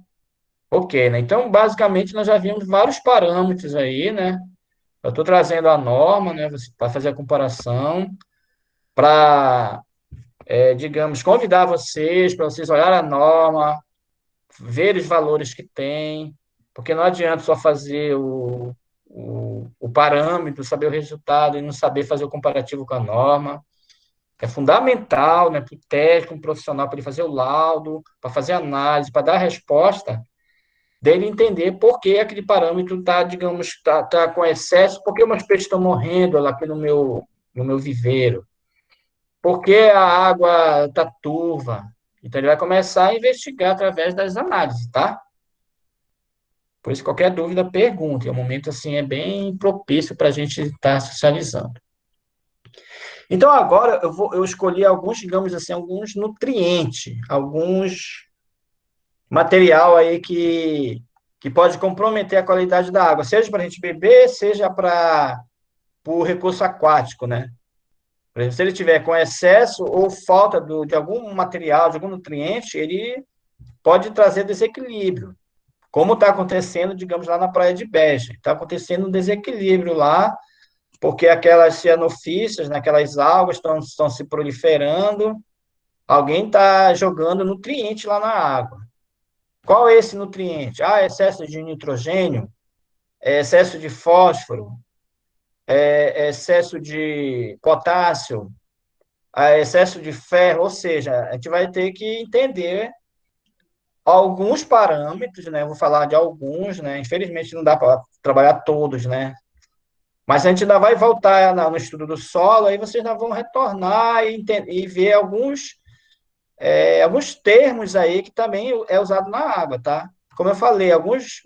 Ok, né? Então, basicamente, nós já vimos vários parâmetros aí, né? Eu estou trazendo a norma, né, para fazer a comparação, para, digamos, convidar vocês, para vocês olharem a norma, ver os valores que tem, porque não adianta só fazer o parâmetro, saber o resultado e não saber fazer o comparativo com a norma. É fundamental, né, para o técnico, um profissional, para ele fazer o laudo, para fazer a análise, para dar a resposta, dele entender por que aquele parâmetro está, digamos, tá com excesso, por que meus peixes estão morrendo lá aqui no meu viveiro, por que a água está turva. Então, ele vai começar a investigar através das análises, tá? Por isso, qualquer dúvida, pergunte. É um momento, assim, é bem propício para a gente estar socializando. Então, agora, eu escolhi alguns, digamos assim, alguns nutrientes, alguns material aí que pode comprometer a qualidade da água, seja para a gente beber, seja para o recurso aquático, né? Por exemplo, se ele tiver com excesso ou falta de algum material, de algum nutriente, ele pode trazer desequilíbrio. Como está acontecendo, digamos, lá na Praia de Beja. Está acontecendo um desequilíbrio lá, porque aquelas cianofícias, naquelas algas estão se proliferando, alguém está jogando nutriente lá na água. Qual é esse nutriente? Ah, excesso de nitrogênio, excesso de fósforo, excesso de potássio, excesso de ferro, ou seja, a gente vai ter que entender alguns parâmetros, né? Vou falar de alguns, né? Infelizmente não dá para trabalhar todos, né? Mas a gente ainda vai voltar no estudo do solo, aí vocês ainda vão retornar e ver alguns termos aí que também é usado na água, tá? Como eu falei, alguns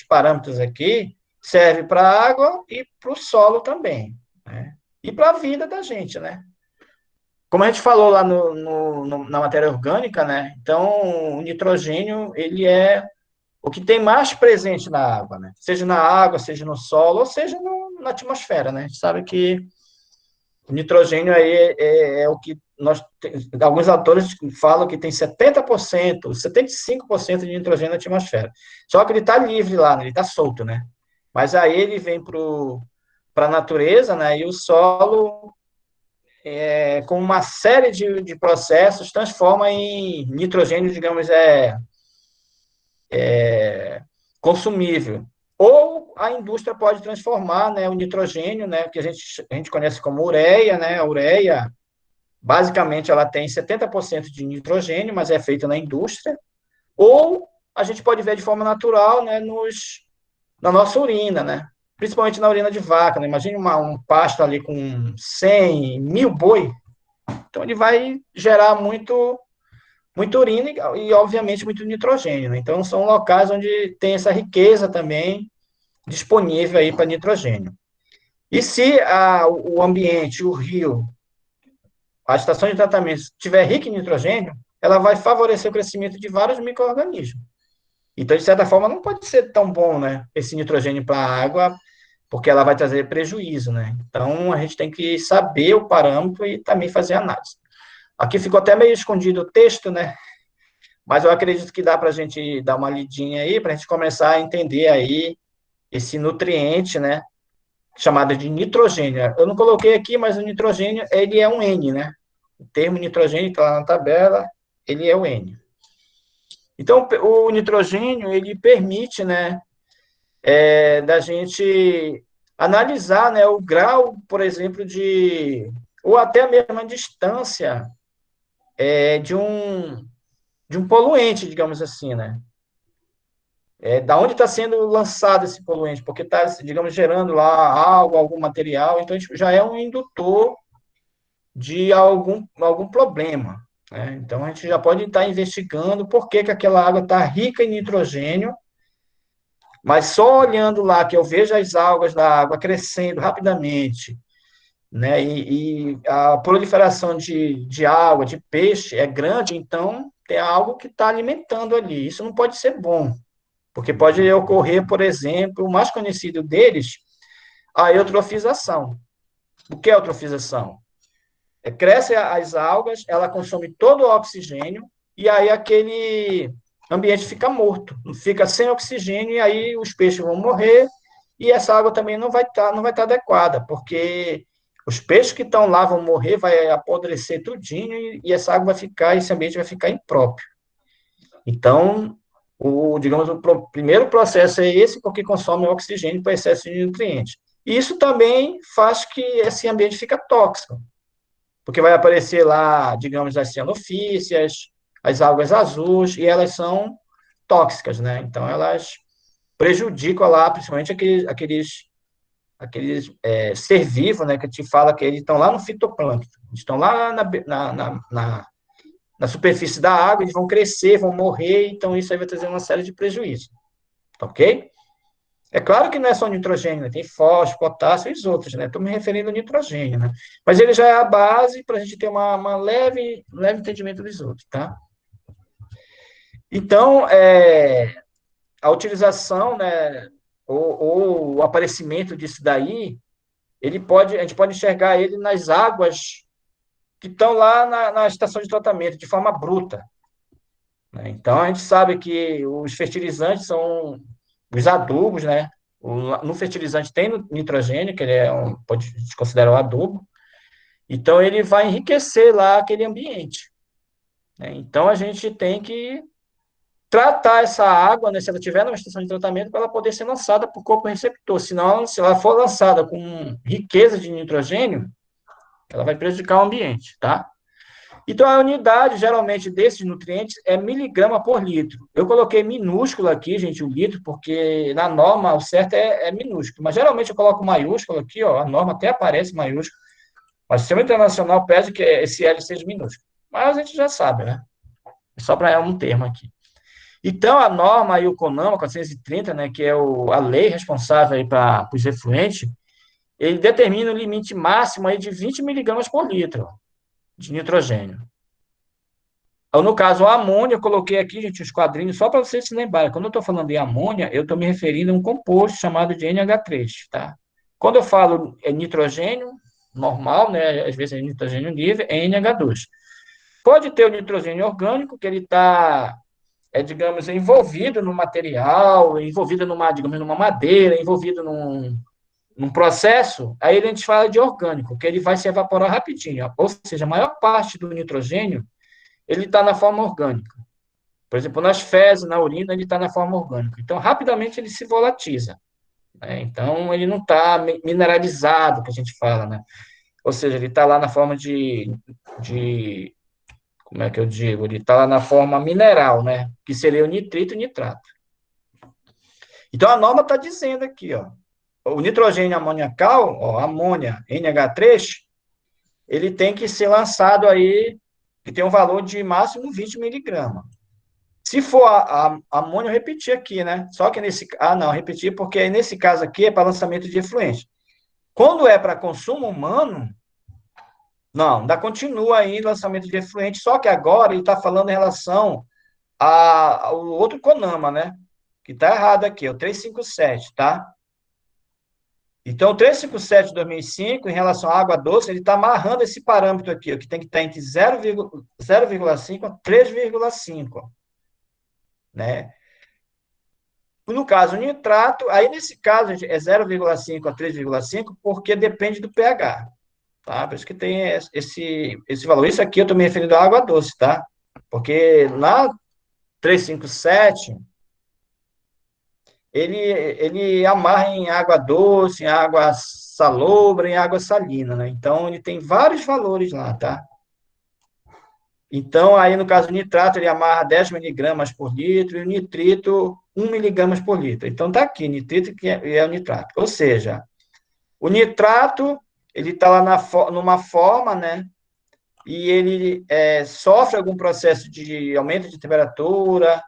parâmetros aqui servem para a água e para o solo também, né? E para a vida da gente, né? Como a gente falou lá na matéria orgânica, né? Então, o nitrogênio, ele é o que tem mais presente na água, né? Seja na água, seja no solo, ou seja na atmosfera, né? A gente sabe que o nitrogênio aí é o que alguns autores falam que tem 70%, 75% de nitrogênio na atmosfera. Só que ele está livre lá, né? Ele está solto, né? Mas aí ele vem para a natureza, né? E o solo, com uma série de processos, transforma em nitrogênio, digamos, consumível. Ou a indústria pode transformar, né, o nitrogênio, né, que a gente conhece como ureia, né? A ureia, basicamente, ela tem 70% de nitrogênio, mas é feita na indústria. Ou a gente pode ver de forma natural, né, na nossa urina, né? Principalmente na urina de vaca, né? Imagine um pasto ali com 100, 1000 boi. Então, ele vai gerar muito urina obviamente, muito nitrogênio, né? Então, são locais onde tem essa riqueza também disponível aí para nitrogênio. E se o ambiente, o rio, a estação de tratamento estiver rica em nitrogênio, ela vai favorecer o crescimento de vários micro-organismos. Então, de certa forma, não pode ser tão bom, né, esse nitrogênio para a água, porque ela vai trazer prejuízo, né? Então, a gente tem que saber o parâmetro e também fazer análise. Aqui ficou até meio escondido o texto, né? Mas eu acredito que dá para a gente dar uma lidinha aí, para a gente começar a entender aí esse nutriente, né? Chamado de nitrogênio. Eu não coloquei aqui, mas o nitrogênio, ele é um N, né? O termo nitrogênio está lá na tabela, ele é o N. Então, o nitrogênio, ele permite, né, da gente analisar, né, o grau, por exemplo, ou até mesmo a distância de um poluente, digamos assim, né? Da onde está sendo lançado esse poluente, porque está, digamos, gerando lá algo, algum material, então isso já é um indutor de algum problema, né? Então a gente já pode estar investigando por que que aquela água está rica em nitrogênio, mas só olhando lá que eu vejo as algas da água crescendo rapidamente, né? E a proliferação de água, de peixe é grande, então tem algo que está alimentando ali. Isso não pode ser bom, porque pode ocorrer, por exemplo, o mais conhecido deles, a eutrofização. O que é eutrofização? Cresce as algas, ela consome todo o oxigênio, e aí aquele ambiente fica morto, fica sem oxigênio, e aí os peixes vão morrer, e essa água também não vai estar adequada, porque os peixes que estão lá vão morrer, vai apodrecer tudinho, e essa água vai ficar, esse ambiente vai ficar impróprio. Então, digamos, primeiro processo é esse, porque consome oxigênio por excesso de nutrientes. E isso também faz que esse ambiente fica tóxico, porque vai aparecer lá, digamos, as cianofícias, as algas azuis, e elas são tóxicas, né? Então, elas prejudicam lá, principalmente aqueles ser vivo, né, que te fala que eles estão lá no fitoplâncton, estão lá na superfície da água, eles vão crescer, vão morrer, então isso aí vai trazer uma série de prejuízos, ok? É claro que não é só nitrogênio, né? Tem fósforo, potássio e os outros, né? Estou me referindo ao nitrogênio, né? Mas ele já é a base para a gente ter uma leve entendimento dos outros, tá? Então, a utilização, né, ou o aparecimento disso daí, a gente pode enxergar ele nas águas que estão lá na estação de tratamento, de forma bruta, né? Então, a gente sabe que os fertilizantes são os adubos, né? No fertilizante tem nitrogênio, que ele pode se considerar um adubo, então ele vai enriquecer lá aquele ambiente, né? Então, a gente tem que tratar essa água, né, se ela tiver numa estação de tratamento, para ela poder ser lançada por corpo receptor. Senão, se ela for lançada com riqueza de nitrogênio, ela vai prejudicar o ambiente, tá? Então, a unidade, geralmente, desses nutrientes é miligrama por litro. Eu coloquei minúsculo aqui, gente, o litro, porque na norma o certo é minúsculo. Mas, geralmente, eu coloco maiúsculo aqui, ó, a norma até aparece maiúsculo. Mas o Sistema Internacional pede que esse L seja minúsculo. Mas a gente já sabe, né? Só para um termo aqui. Então, a norma aí, o CONAMA 430, né, que é a lei responsável para os efluentes, ele determina o limite máximo aí de 20 miligramas por litro de nitrogênio. Ou, no caso, a amônia, eu coloquei aqui, gente, os quadrinhos, só para vocês se lembrarem. Quando eu estou falando de amônia, eu estou me referindo a um composto chamado de NH3, tá? Quando eu falo nitrogênio normal, né, às vezes é nitrogênio livre, é NH2. Pode ter o nitrogênio orgânico, que ele está digamos, envolvido no material, envolvido digamos, numa madeira, envolvido num processo, aí a gente fala de orgânico, que ele vai se evaporar rapidinho. Ou seja, a maior parte do nitrogênio, ele está na forma orgânica. Por exemplo, nas fezes, na urina, ele está na forma orgânica. Então, rapidamente ele se volatiza, né? Então, ele não está mineralizado, que a gente fala, né? Ou seja, ele está lá na forma como é que eu digo? Ele está lá na forma mineral, né? Que seria o nitrito e o nitrato. Então, a norma está dizendo aqui, ó, o nitrogênio amoniacal, ó, amônia NH3, ele tem que ser lançado aí, que tem um valor de máximo 20 miligramas. Se for a amônia, eu repeti aqui, né? Só que não, repeti porque nesse caso aqui é para lançamento de efluente. Quando é para consumo humano, não, ainda continua aí lançamento de efluente, só que agora ele está falando em relação ao outro CONAMA, né? Que está errado aqui, o 357, tá? Então, o 357 de 2005, em relação à água doce, ele está amarrando esse parâmetro aqui, ó, que tem que estar entre 0,5 a 3,5, né? No caso, o nitrato, aí nesse caso é 0,5 a 3,5, porque depende do pH, tá? Por isso que tem esse valor. Isso aqui eu estou me referindo à água doce, tá? Porque na 357, ele amarra em água doce, em água salobra, em água salina, né? Então, ele tem vários valores lá, tá? Então, aí, no caso do nitrato, ele amarra 10 miligramas por litro e o nitrito 1 miligramas por litro. Então, tá aqui, nitrito que é o nitrato. Ou seja, o nitrato, ele está lá numa forma, né? E ele sofre algum processo de aumento de temperatura,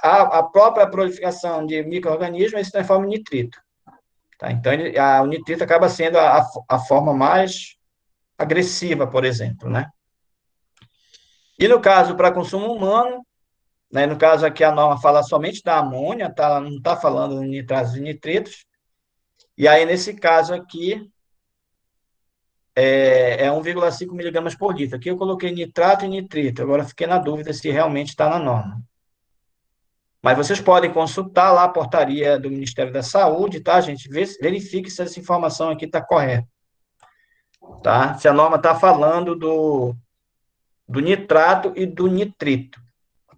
a própria prolificação de micro-organismos se transforma em nitrito. Tá? Então, o nitrito acaba sendo a forma mais agressiva, por exemplo, né? E no caso, para consumo humano, né, no caso aqui a norma fala somente da amônia, tá? Ela não está falando de nitratos e nitritos. E aí, nesse caso aqui, é 1,5 miligramas por litro. Aqui eu coloquei nitrato e nitrito. Agora fiquei na dúvida se realmente está na norma. Mas vocês podem consultar lá a portaria do Ministério da Saúde, tá, gente? Verifique se essa informação aqui está correta, tá? Se a norma está falando do nitrato e do nitrito,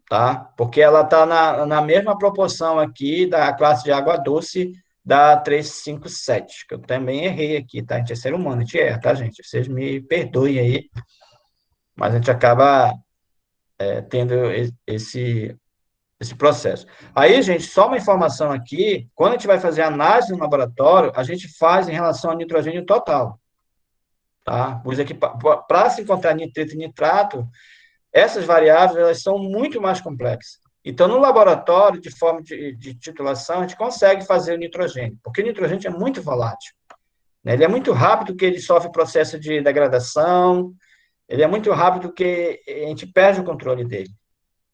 tá? Porque ela está na mesma proporção aqui da classe de água doce da 357, que eu também errei aqui, tá? A gente é ser humano, a gente erra, tá, gente? Vocês me perdoem aí, mas a gente acaba tendo esse processo. Aí, gente, só uma informação aqui, quando a gente vai fazer análise no laboratório, a gente faz em relação ao nitrogênio total, tá? Pois aqui, para se encontrar nitrito e nitrato, essas variáveis, elas são muito mais complexas. Então, no laboratório, de forma de titulação, a gente consegue fazer o nitrogênio, porque o nitrogênio é muito volátil, né? Ele é muito rápido que ele sofre processo de degradação, ele é muito rápido que a gente perde o controle dele,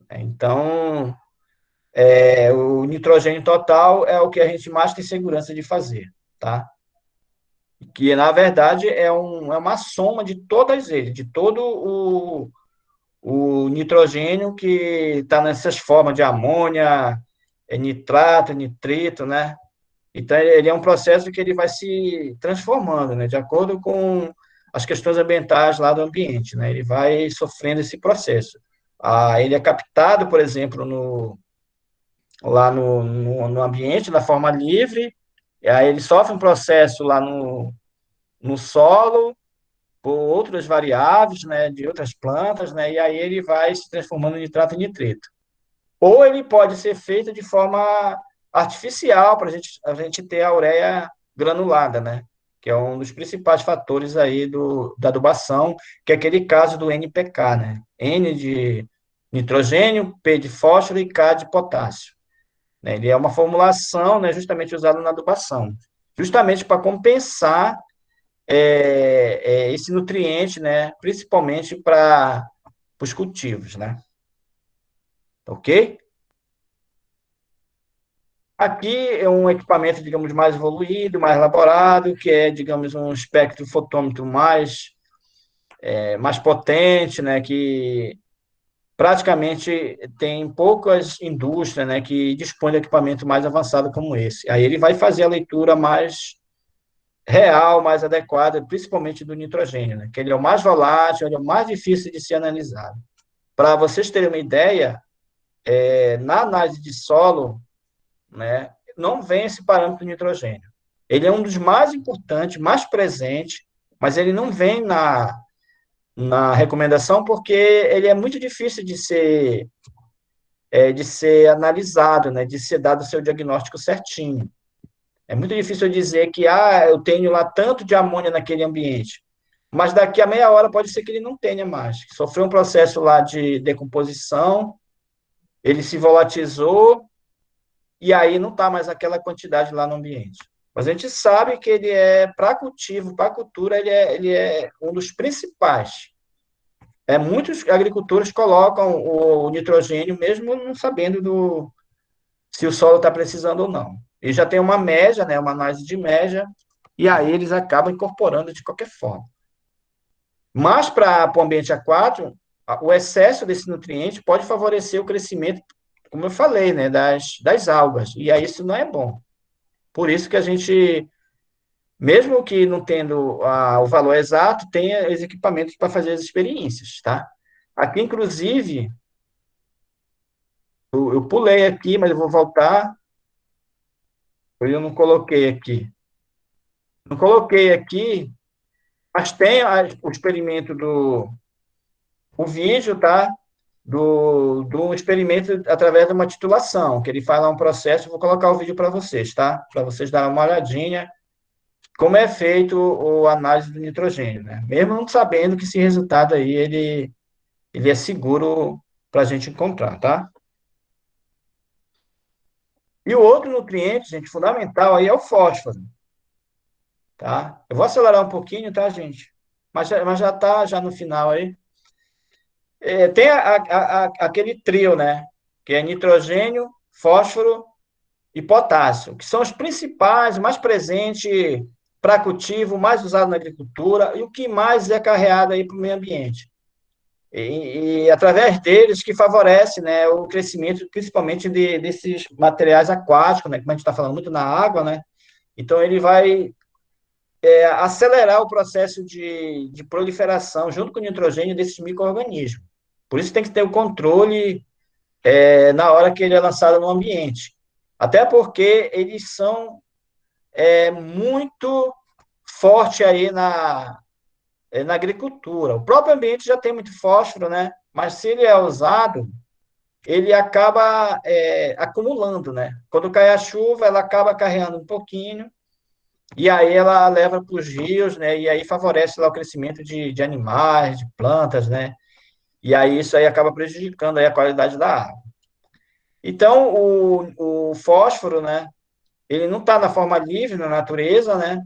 né? Então, o nitrogênio total é o que a gente mais tem segurança de fazer, tá? Que, na verdade, é uma soma de todas eles, de todo o nitrogênio que está nessas formas de amônia, nitrato, nitrito, né? Então, ele é um processo que ele vai se transformando, né? De acordo com as questões ambientais lá do ambiente, né? Ele vai sofrendo esse processo. Ele é captado, por exemplo, lá no ambiente, da forma livre, e aí ele sofre um processo lá no solo, por outras variáveis, né, de outras plantas, né, e aí ele vai se transformando em nitrato e nitrito. Ou ele pode ser feito de forma artificial, para a gente ter a ureia granulada, né, que é um dos principais fatores aí da adubação, que é aquele caso do NPK, né, N de nitrogênio, P de fósforo e K de potássio, né? Ele é uma formulação, né, justamente usada na adubação, justamente para compensar esse nutriente, né, principalmente para os cultivos, né? Ok? Aqui é um equipamento, digamos, mais evoluído, mais elaborado, que é, digamos, um espectro fotômetro mais potente, né, que praticamente tem poucas indústrias, né, que dispõem de equipamento mais avançado como esse. Aí ele vai fazer a leitura mais real, mais adequada, principalmente do nitrogênio, né? Que ele é o mais volátil, ele é o mais difícil de ser analisado. Para vocês terem uma ideia, na análise de solo, né, não vem esse parâmetro do nitrogênio. Ele é um dos mais importantes, mais presente, mas ele não vem na recomendação porque ele é muito difícil de ser analisado, né, de ser dado o seu diagnóstico certinho. É muito difícil eu dizer que eu tenho lá tanto de amônia naquele ambiente, mas daqui a meia hora pode ser que ele não tenha mais. Sofreu um processo lá de decomposição, ele se volatilizou e aí não está mais aquela quantidade lá no ambiente. Mas a gente sabe que ele para cultivo, para cultura, ele é um dos principais. Muitos agricultores colocam o nitrogênio mesmo não sabendo se o solo está precisando ou não. E já tem uma média, né, uma análise de média, e aí eles acabam incorporando de qualquer forma. Mas para o ambiente aquático, o excesso desse nutriente pode favorecer o crescimento, como eu falei, né, das algas, e aí isso não é bom. Por isso que a gente, mesmo que não tendo o valor exato, tem os equipamentos para fazer as experiências, tá? Aqui, inclusive, Eu pulei aqui, mas eu vou voltar. Eu não coloquei aqui. Não coloquei aqui, mas tem o experimento o vídeo, tá? Do experimento através de uma titulação, que ele faz lá um processo. Eu vou colocar o vídeo para vocês, tá? Para vocês darem uma olhadinha como é feito a análise do nitrogênio, né? Mesmo não sabendo que esse resultado aí ele é seguro para a gente encontrar, tá? E o outro nutriente, gente, fundamental aí é o fósforo, tá? Eu vou acelerar um pouquinho, tá, gente? Mas já tá já no final aí. Tem aquele trio, né? Que é nitrogênio, fósforo e potássio, que são os principais, mais presentes para cultivo, mais usado na agricultura e o que mais é carreado aí para o meio ambiente. E através deles que favorece, né, o crescimento, principalmente desses materiais aquáticos, né, como a gente está falando muito na água, né, então ele vai acelerar o processo de proliferação, junto com o nitrogênio, desses micro-organismos. Por isso tem que ter o controle na hora que ele é lançado no ambiente. Até porque eles são muito fortes aí na agricultura. O próprio ambiente já tem muito fósforo, né? Mas se ele é usado, ele acaba acumulando, né? Quando cai a chuva, ela acaba carregando um pouquinho, e aí ela leva para os rios, né? E aí favorece lá o crescimento de animais, de plantas, né? E aí isso aí acaba prejudicando aí a qualidade da água. Então, o fósforo, né? Ele não está na forma livre na natureza, né?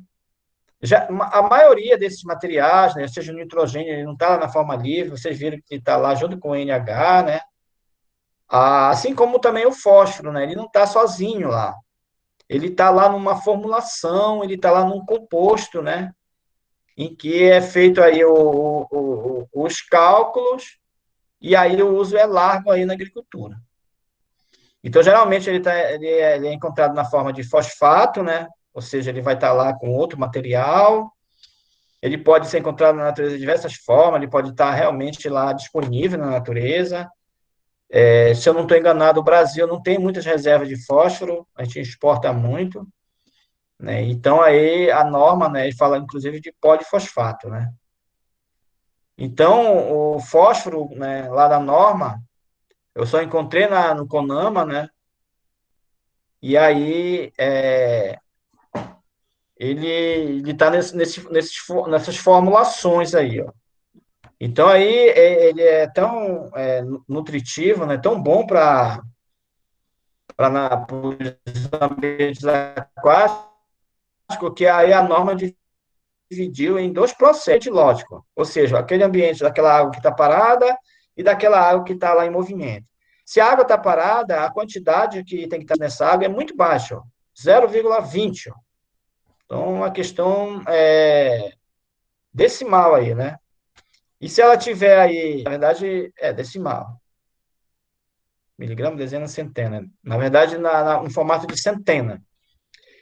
Já, a maioria desses materiais, né, seja o nitrogênio, ele não está na forma livre, vocês viram que está lá junto com o NH, né? Assim como também o fósforo, né? Ele não está sozinho lá. Ele está lá numa formulação, ele está lá num composto, né? Em que é feito aí os cálculos e aí o uso é largo aí na agricultura. Então, geralmente, ele é encontrado na forma de fosfato, né? Ou seja, ele vai estar lá com outro material. Ele pode ser encontrado na natureza de diversas formas, ele pode estar realmente lá disponível na natureza. Se eu não estou enganado, o Brasil não tem muitas reservas de fósforo, a gente exporta muito, né? Então, aí a norma, né, ele fala inclusive de polifosfato, né? Então, o fósforo, né, lá da norma, eu só encontrei no CONAMA, né? E aí, ele está nessas formulações aí, ó. Então, aí, ele é tão nutritivo, né, tão bom para os ambientes aquáticos, que aí a norma dividiu em dois processos lógicos, ou seja, aquele ambiente daquela água que está parada e daquela água que está lá em movimento. Se a água está parada, a quantidade que tem que estar nessa água é muito baixa, ó, 0,20. Ó. Então, a questão é decimal aí, né? E se ela tiver aí, na verdade, é decimal, miligrama, dezena, centena. Na verdade, no formato de centena.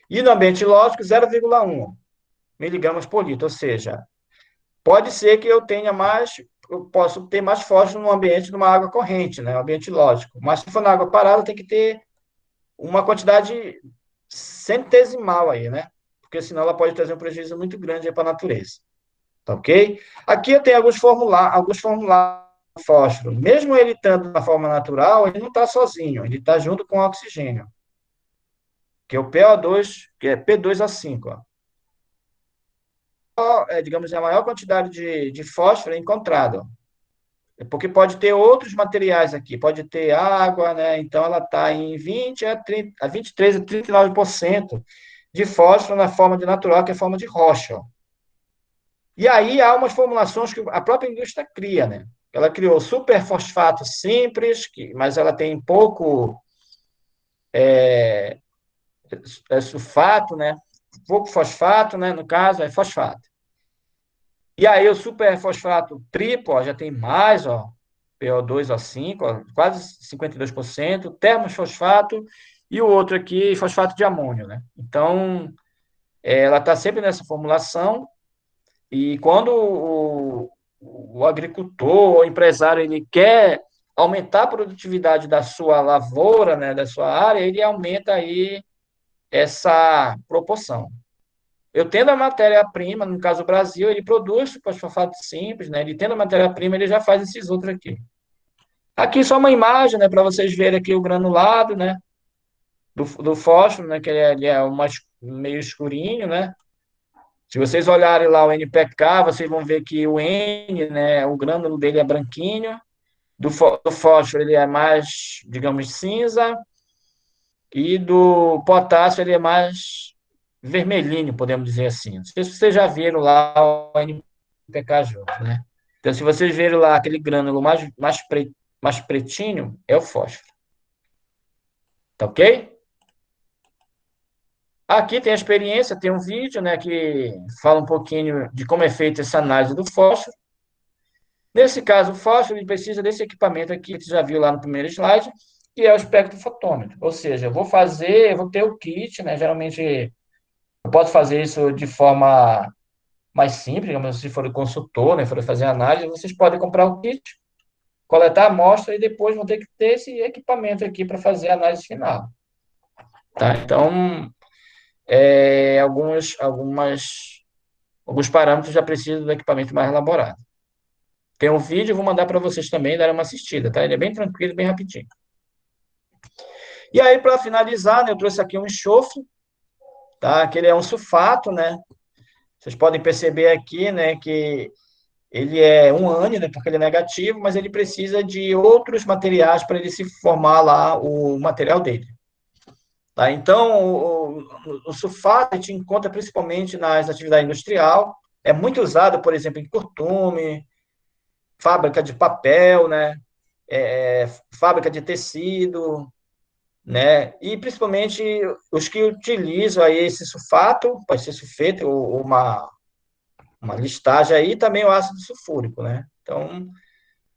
E no ambiente lógico, 0,1 miligramas por litro, ou seja, pode ser que eu posso ter mais fósforo no ambiente de uma água corrente, né? Um ambiente lógico. Mas se for na água parada, tem que ter uma quantidade centesimal aí, né? Porque senão ela pode trazer um prejuízo muito grande para a natureza. Tá ok? Aqui eu tenho alguns formulários do fósforo. Mesmo ele estando na forma natural, ele não está sozinho, ele está junto com o oxigênio, que é o PO2, que é P2O5, ó. Digamos, é a maior quantidade de fósforo encontrada. Porque pode ter outros materiais aqui, pode ter água, né? Então ela está em 20 a 30, a 23 a 39% de fósforo na forma de natural, que é a forma de rocha. Ó. E aí há umas formulações que a própria indústria cria, né? Ela criou superfosfato simples, mas ela tem pouco sulfato, né? Pouco fosfato, né? No caso, é fosfato. E aí o superfosfato triplo, ó, já tem mais, ó, PO2O5, ó, quase 52%, termofosfato e o outro aqui, fosfato de amônio, né? Então, ela está sempre nessa formulação e quando o agricultor, o empresário, ele quer aumentar a produtividade da sua lavoura, né, da sua área, ele aumenta aí essa proporção. Eu tendo a matéria-prima, no caso do Brasil, ele produz fosfato simples, né? Ele tendo a matéria-prima, ele já faz esses outros aqui. Aqui só uma imagem, né, para vocês verem aqui o granulado, né, do fósforo, né, que ele é meio escurinho, né? Se vocês olharem lá o NPK, vocês vão ver que o N, né, o grânulo dele é branquinho, do fósforo ele é mais, digamos, cinza, e do potássio ele é mais vermelhinho, podemos dizer assim. Não sei se vocês já viram lá o NPK junto, né? Então, se vocês verem lá aquele grânulo mais pretinho, é o fósforo. Tá ok? Aqui tem a experiência, tem um vídeo, né, que fala um pouquinho de como é feita essa análise do fósforo. Nesse caso, o fósforo ele precisa desse equipamento aqui, que você já viu lá no primeiro slide, que é o espectrofotômetro. Ou seja, eu vou ter o kit, né? Geralmente eu posso fazer isso de forma mais simples, digamos, se for o consultor, né, for fazer análise, vocês podem comprar o kit, coletar a amostra e depois vão ter que ter esse equipamento aqui para fazer a análise final. Tá? Então, alguns parâmetros já precisam do equipamento mais elaborado. Tem um vídeo, eu vou mandar para vocês também, dar uma assistida, tá? Ele é bem tranquilo, bem rapidinho. E aí, para finalizar, né, eu trouxe aqui um enxofre, tá? Que ele é um sulfato, né? Vocês podem perceber aqui, né, que ele é um ânion, né, porque ele é negativo, mas ele precisa de outros materiais para ele se formar lá o material dele. Tá? Então, o sulfato a gente encontra principalmente nas atividades industrial, é muito usado, por exemplo, em curtume, fábrica de papel, né, fábrica de tecido, né, e principalmente os que utilizam aí esse sulfato, pode ser sulfeto ou uma listagem aí, também o ácido sulfúrico, né. Então,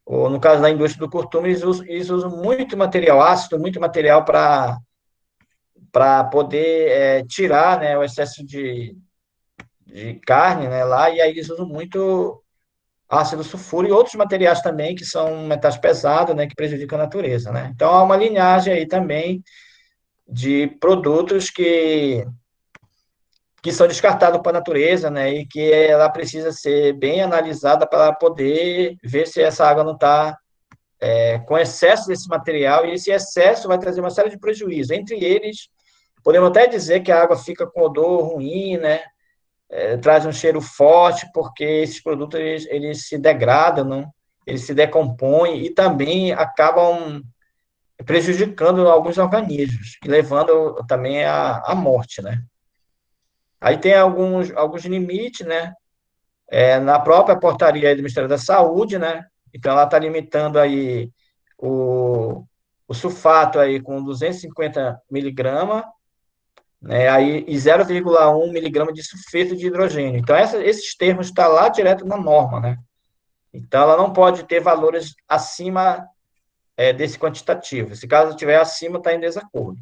ou no caso da indústria do curtume, eles usam muito material ácido, muito material para poder tirar, né, o excesso de carne, né, lá, e aí eles usam muito ácido sulfúrico e outros materiais também que são metais pesados, né, que prejudicam a natureza, né. Então, há uma linhagem aí também de produtos que são descartados para a natureza, né, e que ela precisa ser bem analisada para poder ver se essa água não está com excesso desse material, e esse excesso vai trazer uma série de prejuízos. Entre eles, podemos até dizer que a água fica com odor ruim, né? Traz um cheiro forte, porque esses produtos eles se degradam, não? Eles se decompõem e também acabam prejudicando alguns organismos, e levando também à morte, né? Aí tem alguns limites, né? Na própria portaria do Ministério da Saúde, né? Então, ela está limitando aí o sulfato aí com 250 miligramas, né? Aí, e 0,1 miligrama de sulfeto de hidrogênio. Então, esses termos estão lá direto na norma, né? Então, ela não pode ter valores acima desse quantitativo. Se caso estiver acima, está em desacordo.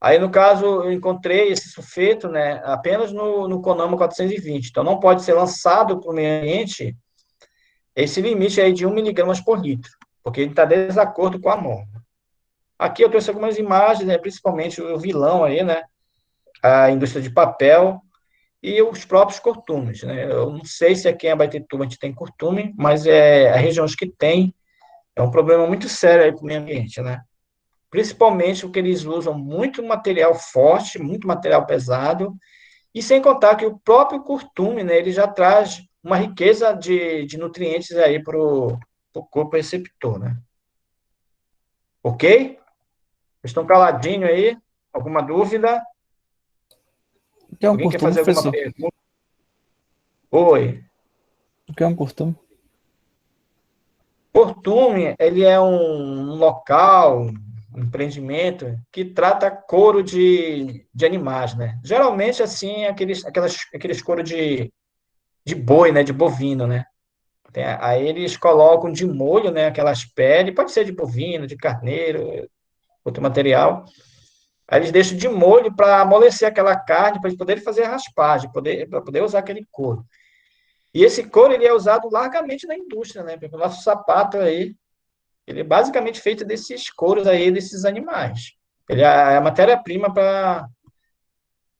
Aí, no caso, eu encontrei esse sulfeto, né, apenas no CONAMA 420. Então, não pode ser lançado para o meio ambiente esse limite aí de 1 miligramas por litro, porque ele está em desacordo com a norma. Aqui eu trouxe algumas imagens, né, principalmente o vilão aí, né, a indústria de papel e os próprios curtumes, né. Eu não sei se aqui em Abaetetuba a gente tem curtume, mas a regiões que tem, é um problema muito sério aí para o meio ambiente, né. Principalmente porque eles usam muito material forte, muito material pesado, e sem contar que o próprio curtume, né, ele já traz uma riqueza de nutrientes aí para o corpo receptor, né? Ok? Estão caladinho aí? Alguma dúvida? O que é um Alguém quer curtume, fazer alguma professor? pergunta? Oi. O que é um curtume? Curtume, ele é um local, um empreendimento que trata couro de animais, né? Geralmente, assim, aqueles couro de boi, né? De bovino, né? Aí eles colocam de molho, né? Aquelas peles, pode ser de bovino, de carneiro, outro material. Aí eles deixam de molho para amolecer aquela carne, para eles poderem fazer a raspagem, para poder usar aquele couro. E esse couro ele é usado largamente na indústria, né? Porque o nosso sapato aí Ele é basicamente feito desses couros aí, desses animais. Ele é a matéria-prima para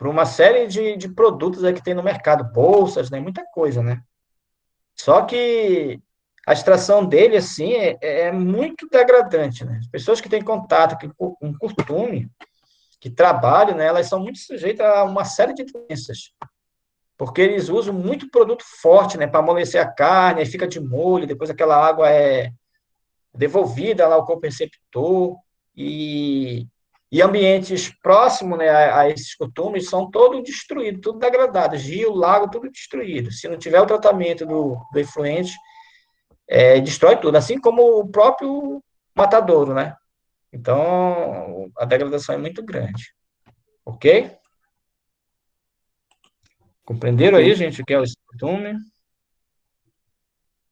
uma série de produtos aí que tem no mercado, bolsas, né? Muita coisa, né? Só que a extração dele, assim, é muito degradante, né? As pessoas que têm contato com curtume, que trabalham, né, elas são muito sujeitas a uma série de doenças, porque eles usam muito produto forte, né, para amolecer a carne, aí fica de molho, depois aquela água é devolvida lá ao corpo receptor, e ambientes próximos, né, a esses curtumes são todos destruídos, tudo degradados, rio, lago, tudo destruído. Se não tiver o tratamento do efluente, destrói tudo, assim como o próprio matadouro, né? Então, a degradação é muito grande. Ok? Compreenderam aí, Ok. gente, o que é o curtume?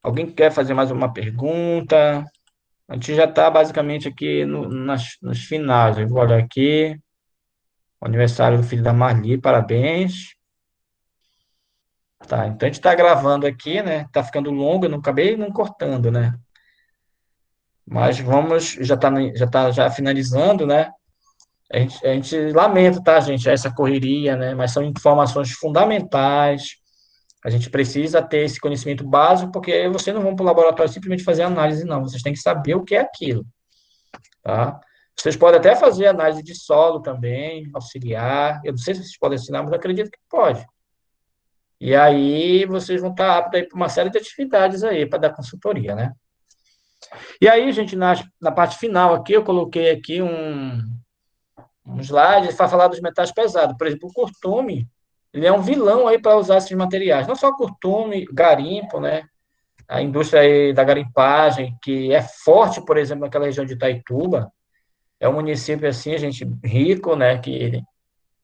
Alguém quer fazer mais uma pergunta? A gente já está basicamente aqui nos finais. Eu vou olhar aqui. O aniversário do filho da Marli, parabéns. Tá, então a gente está gravando aqui, né? Tá ficando longo, eu não acabei não cortando, né? Mas vamos, já finalizando, né? A gente lamenta, tá, gente, essa correria, né? Mas são informações fundamentais. A gente precisa ter esse conhecimento básico, porque vocês não vão para o laboratório simplesmente fazer análise, não. Vocês têm que saber o que é aquilo, tá? Vocês podem até fazer análise de solo também, auxiliar. Eu não sei se vocês podem assinar, mas eu acredito que pode. E aí vocês vão estar aptos para uma série de atividades aí para dar consultoria, né? E aí, gente, na parte final aqui, eu coloquei aqui um slide para falar dos metais pesados. Por exemplo, o curtume, ele é um vilão aí para usar esses materiais. Não só curtume, garimpo, né? A indústria aí da garimpagem, que é forte, por exemplo, naquela região de Itaituba, é um município assim, gente, rico, né? Que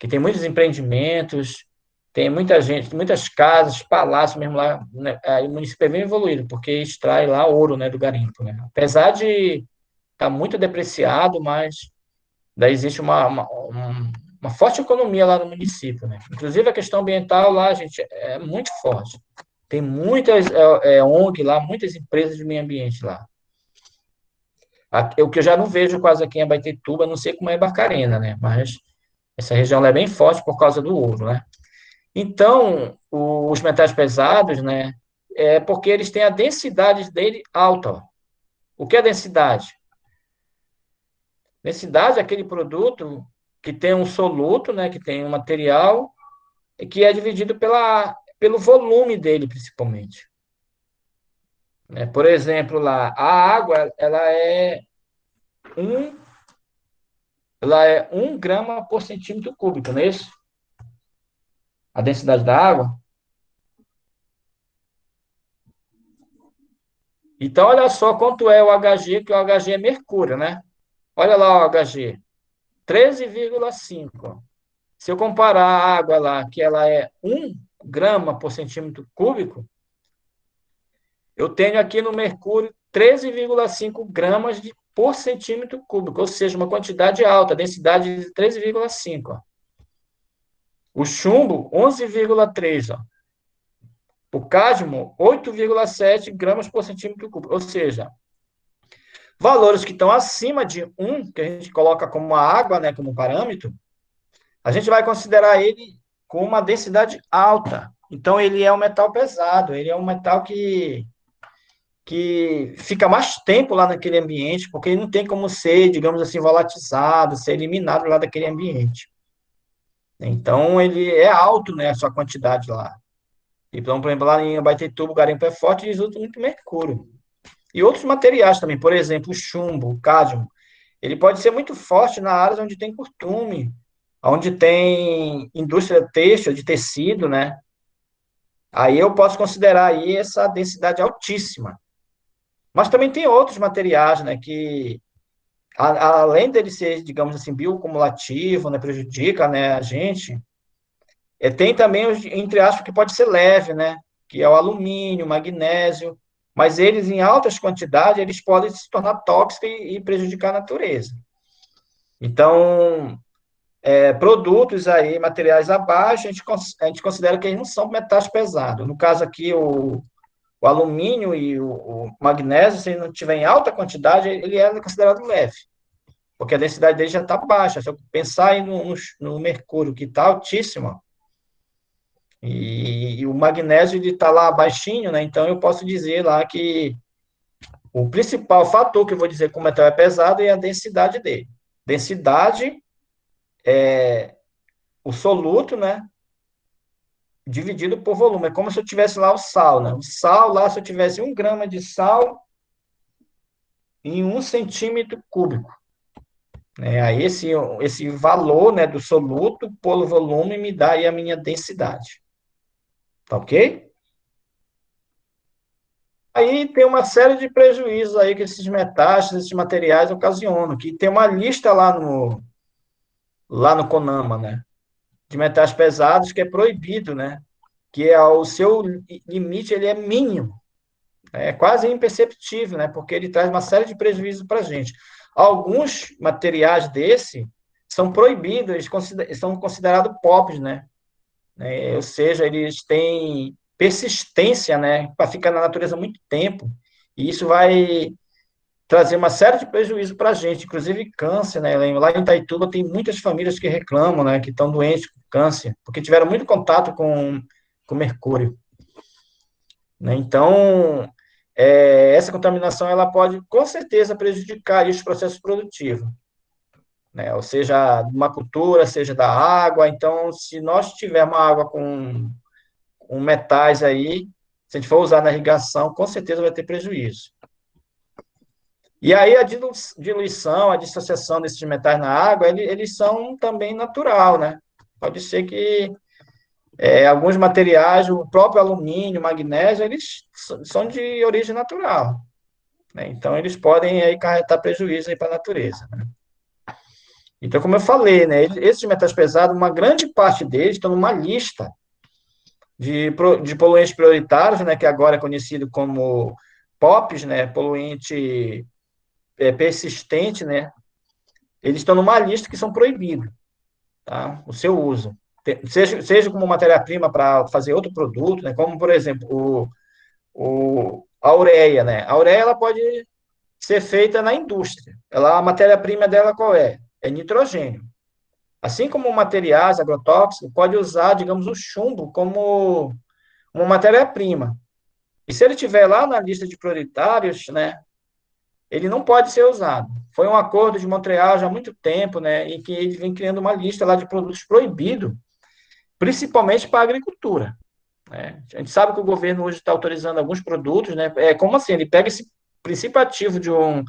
tem muitos empreendimentos, tem muita gente, muitas casas, palácios mesmo lá, né? Aí o município é bem evoluído, porque extrai lá ouro, né, do garimpo, né? Apesar de estar muito depreciado, mas daí existe uma forte economia lá no município, né? Inclusive a questão ambiental lá, gente, é muito forte. Tem muitas ONG lá, muitas empresas de meio ambiente lá. O que eu já não vejo quase aqui em Abaetetuba, não sei como é em Barcarena, né? Mas essa região lá é bem forte por causa do ouro, né? Então, os metais pesados, né? É porque eles têm a densidade dele alta. Ó. O que é densidade? Densidade é aquele produto que tem um soluto, né? Que tem um material que é dividido pelo volume dele, principalmente. Né? Por exemplo, lá, a água, um, ela é 1 grama por centímetro cúbico, não é isso? A densidade da água. Então, olha só quanto é o Hg, que o Hg é mercúrio, né? Olha lá o Hg, 13,5. Se eu comparar a água lá, que ela é 1 grama por centímetro cúbico, eu tenho aqui no mercúrio 13,5 gramas por centímetro cúbico, ou seja, uma quantidade alta, densidade de 13,5. O chumbo, 11,3. O cádmio, 8,7 gramas por centímetro cúbico, ou seja, valores que estão acima de 1, que a gente coloca como a água, né, como parâmetro, a gente vai considerar ele com uma densidade alta. Então, ele é um metal pesado, ele é um metal que fica mais tempo lá naquele ambiente, porque ele não tem como ser, digamos assim, volatilizado, ser eliminado lá daquele ambiente. Então, ele é alto, né, a sua quantidade lá. Então, por exemplo, lá em Abaetetuba, o garimpo é forte e eles usam muito mercúrio. E outros materiais também, por exemplo, o chumbo, o cádmio, ele pode ser muito forte na área onde tem curtume, onde tem indústria têxtil, de tecido, né? Aí eu posso considerar aí essa densidade altíssima. Mas também tem outros materiais, né, que além dele ser, digamos assim, bioacumulativo, né, prejudica, né, a gente, tem também, entre aspas, que pode ser leve, né, que é o alumínio, o magnésio, mas eles, em altas quantidades, eles podem se tornar tóxicos e prejudicar a natureza. Então, produtos aí, materiais abaixo, a gente considera que eles não são metais pesados. No caso aqui, o o alumínio e o magnésio, se ele não tiver em alta quantidade, ele é considerado leve, porque a densidade dele já está baixa. Se eu pensar aí no mercúrio, que está altíssimo, e o magnésio ele está lá baixinho, né? Então eu posso dizer lá que o principal fator que eu vou dizer que o metal é pesado é a densidade dele. Densidade é o soluto, né? Dividido por volume. É como se eu tivesse lá o sal, né? O sal lá, se eu tivesse 1 grama de sal em 1 centímetro cúbico. Né? Aí esse valor, né, do soluto por volume me dá aí a minha densidade. Tá ok? Aí tem uma série de prejuízos aí que esses metais, esses materiais ocasionam, que tem uma lista lá no CONAMA, né? De metais pesados que é proibido, né? Que é o seu limite, ele é mínimo, né? É quase imperceptível, né? Porque ele traz uma série de prejuízos para a gente. Alguns materiais desse são proibidos, eles são considerados POPs, né? Ou seja, eles têm persistência, né? Para ficar na natureza muito tempo. E isso vai trazer uma série de prejuízos para a gente, inclusive câncer, né? Lá em Itaituba tem muitas famílias que reclamam, né? Que estão doentes com câncer, porque tiveram muito contato com mercúrio, né? Então, essa contaminação, ela pode, com certeza, prejudicar os processos produtivos, né? Ou seja, de uma cultura, seja da água. Então, se nós tivermos água com metais aí, se a gente for usar na irrigação, com certeza vai ter prejuízo. E aí a diluição, a dissociação desses metais na água, eles são também natural, né? Pode ser que alguns materiais, o próprio alumínio, magnésio, eles são de origem natural, né? Então, eles podem aí acarretar prejuízo aí para a natureza, né? Então, como eu falei, né, esses metais pesados, uma grande parte deles estão numa lista de poluentes prioritários, né, que agora é conhecido como POPs, né, poluente persistente, né, eles estão numa lista que são proibidos, tá, o seu uso. Seja como matéria-prima para fazer outro produto, né, como, por exemplo, a ureia, né, a ureia ela pode ser feita na indústria. A matéria-prima dela qual é? É nitrogênio. Assim como materiais agrotóxicos, pode usar, digamos, o chumbo como uma matéria-prima. E se ele estiver lá na lista de prioritários, né, ele não pode ser usado. Foi um acordo de Montreal já há muito tempo, né, em que ele vem criando uma lista lá de produtos proibidos, principalmente para a agricultura, né? A gente sabe que o governo hoje está autorizando alguns produtos, né? Como assim? Ele pega esse princípio ativo de um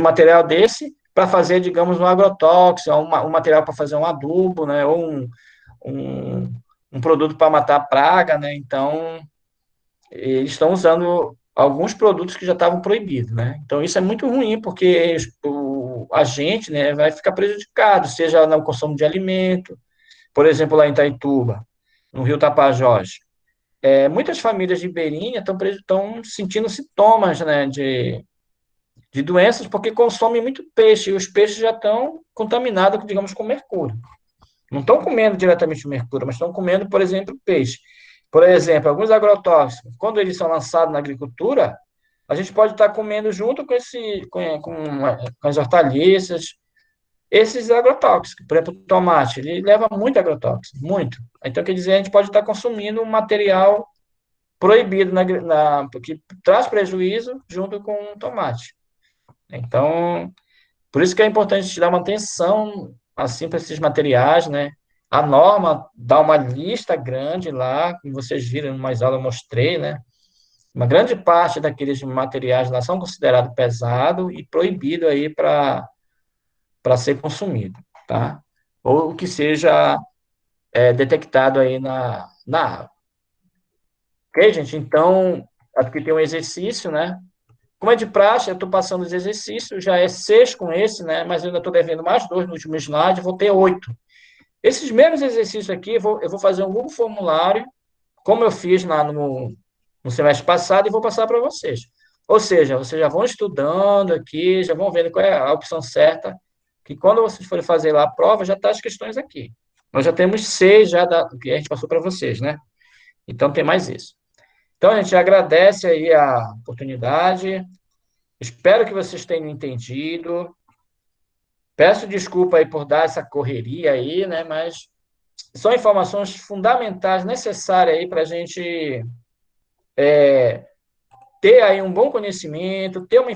material desse para fazer, digamos, um agrotóxico, um material para fazer um adubo, né? Ou um, um produto para matar praga, né? Então, eles estão usando alguns produtos que já estavam proibidos, né? Então, isso é muito ruim, porque a gente, né, vai ficar prejudicado, seja no consumo de alimento, por exemplo, lá em Itaituba, no Rio Tapajós. Muitas famílias ribeirinhas estão sentindo sintomas, né, de doenças porque consomem muito peixe, e os peixes já estão contaminados, digamos, com mercúrio. Não estão comendo diretamente o mercúrio, mas estão comendo, por exemplo, peixe. Por exemplo, alguns agrotóxicos, quando eles são lançados na agricultura, a gente pode estar comendo junto com as hortaliças, esses agrotóxicos. Por exemplo, o tomate, ele leva muito agrotóxico, muito. Então, quer dizer, a gente pode estar consumindo um material proibido, porque traz prejuízo junto com o tomate. Então, por isso que é importante a gente dar uma atenção, assim, para esses materiais, né? A norma dá uma lista grande lá, como vocês viram, em mais aula eu mostrei, né? Uma grande parte daqueles materiais lá são considerados pesados e proibidos aí para ser consumido, tá? Ou que seja detectado aí na água. Ok, gente? Então, aqui tem um exercício, né? Como é de praxe, eu estou passando os exercícios, já é 6 com esse, né? Mas eu ainda estou devendo mais 2 no último slide, vou ter 8. Esses mesmos exercícios aqui, eu vou fazer um Google Formulário, como eu fiz lá no semestre passado, e vou passar para vocês. Ou seja, vocês já vão estudando aqui, já vão vendo qual é a opção certa, que quando vocês forem fazer lá a prova, já está as questões aqui. Nós já temos 6 já que a gente passou para vocês, né? Então, tem mais isso. Então, a gente agradece aí a oportunidade. Espero que vocês tenham entendido. Peço desculpa aí por dar essa correria aí, né? Mas são informações fundamentais, necessárias aí para a gente ter aí um bom conhecimento, ter uma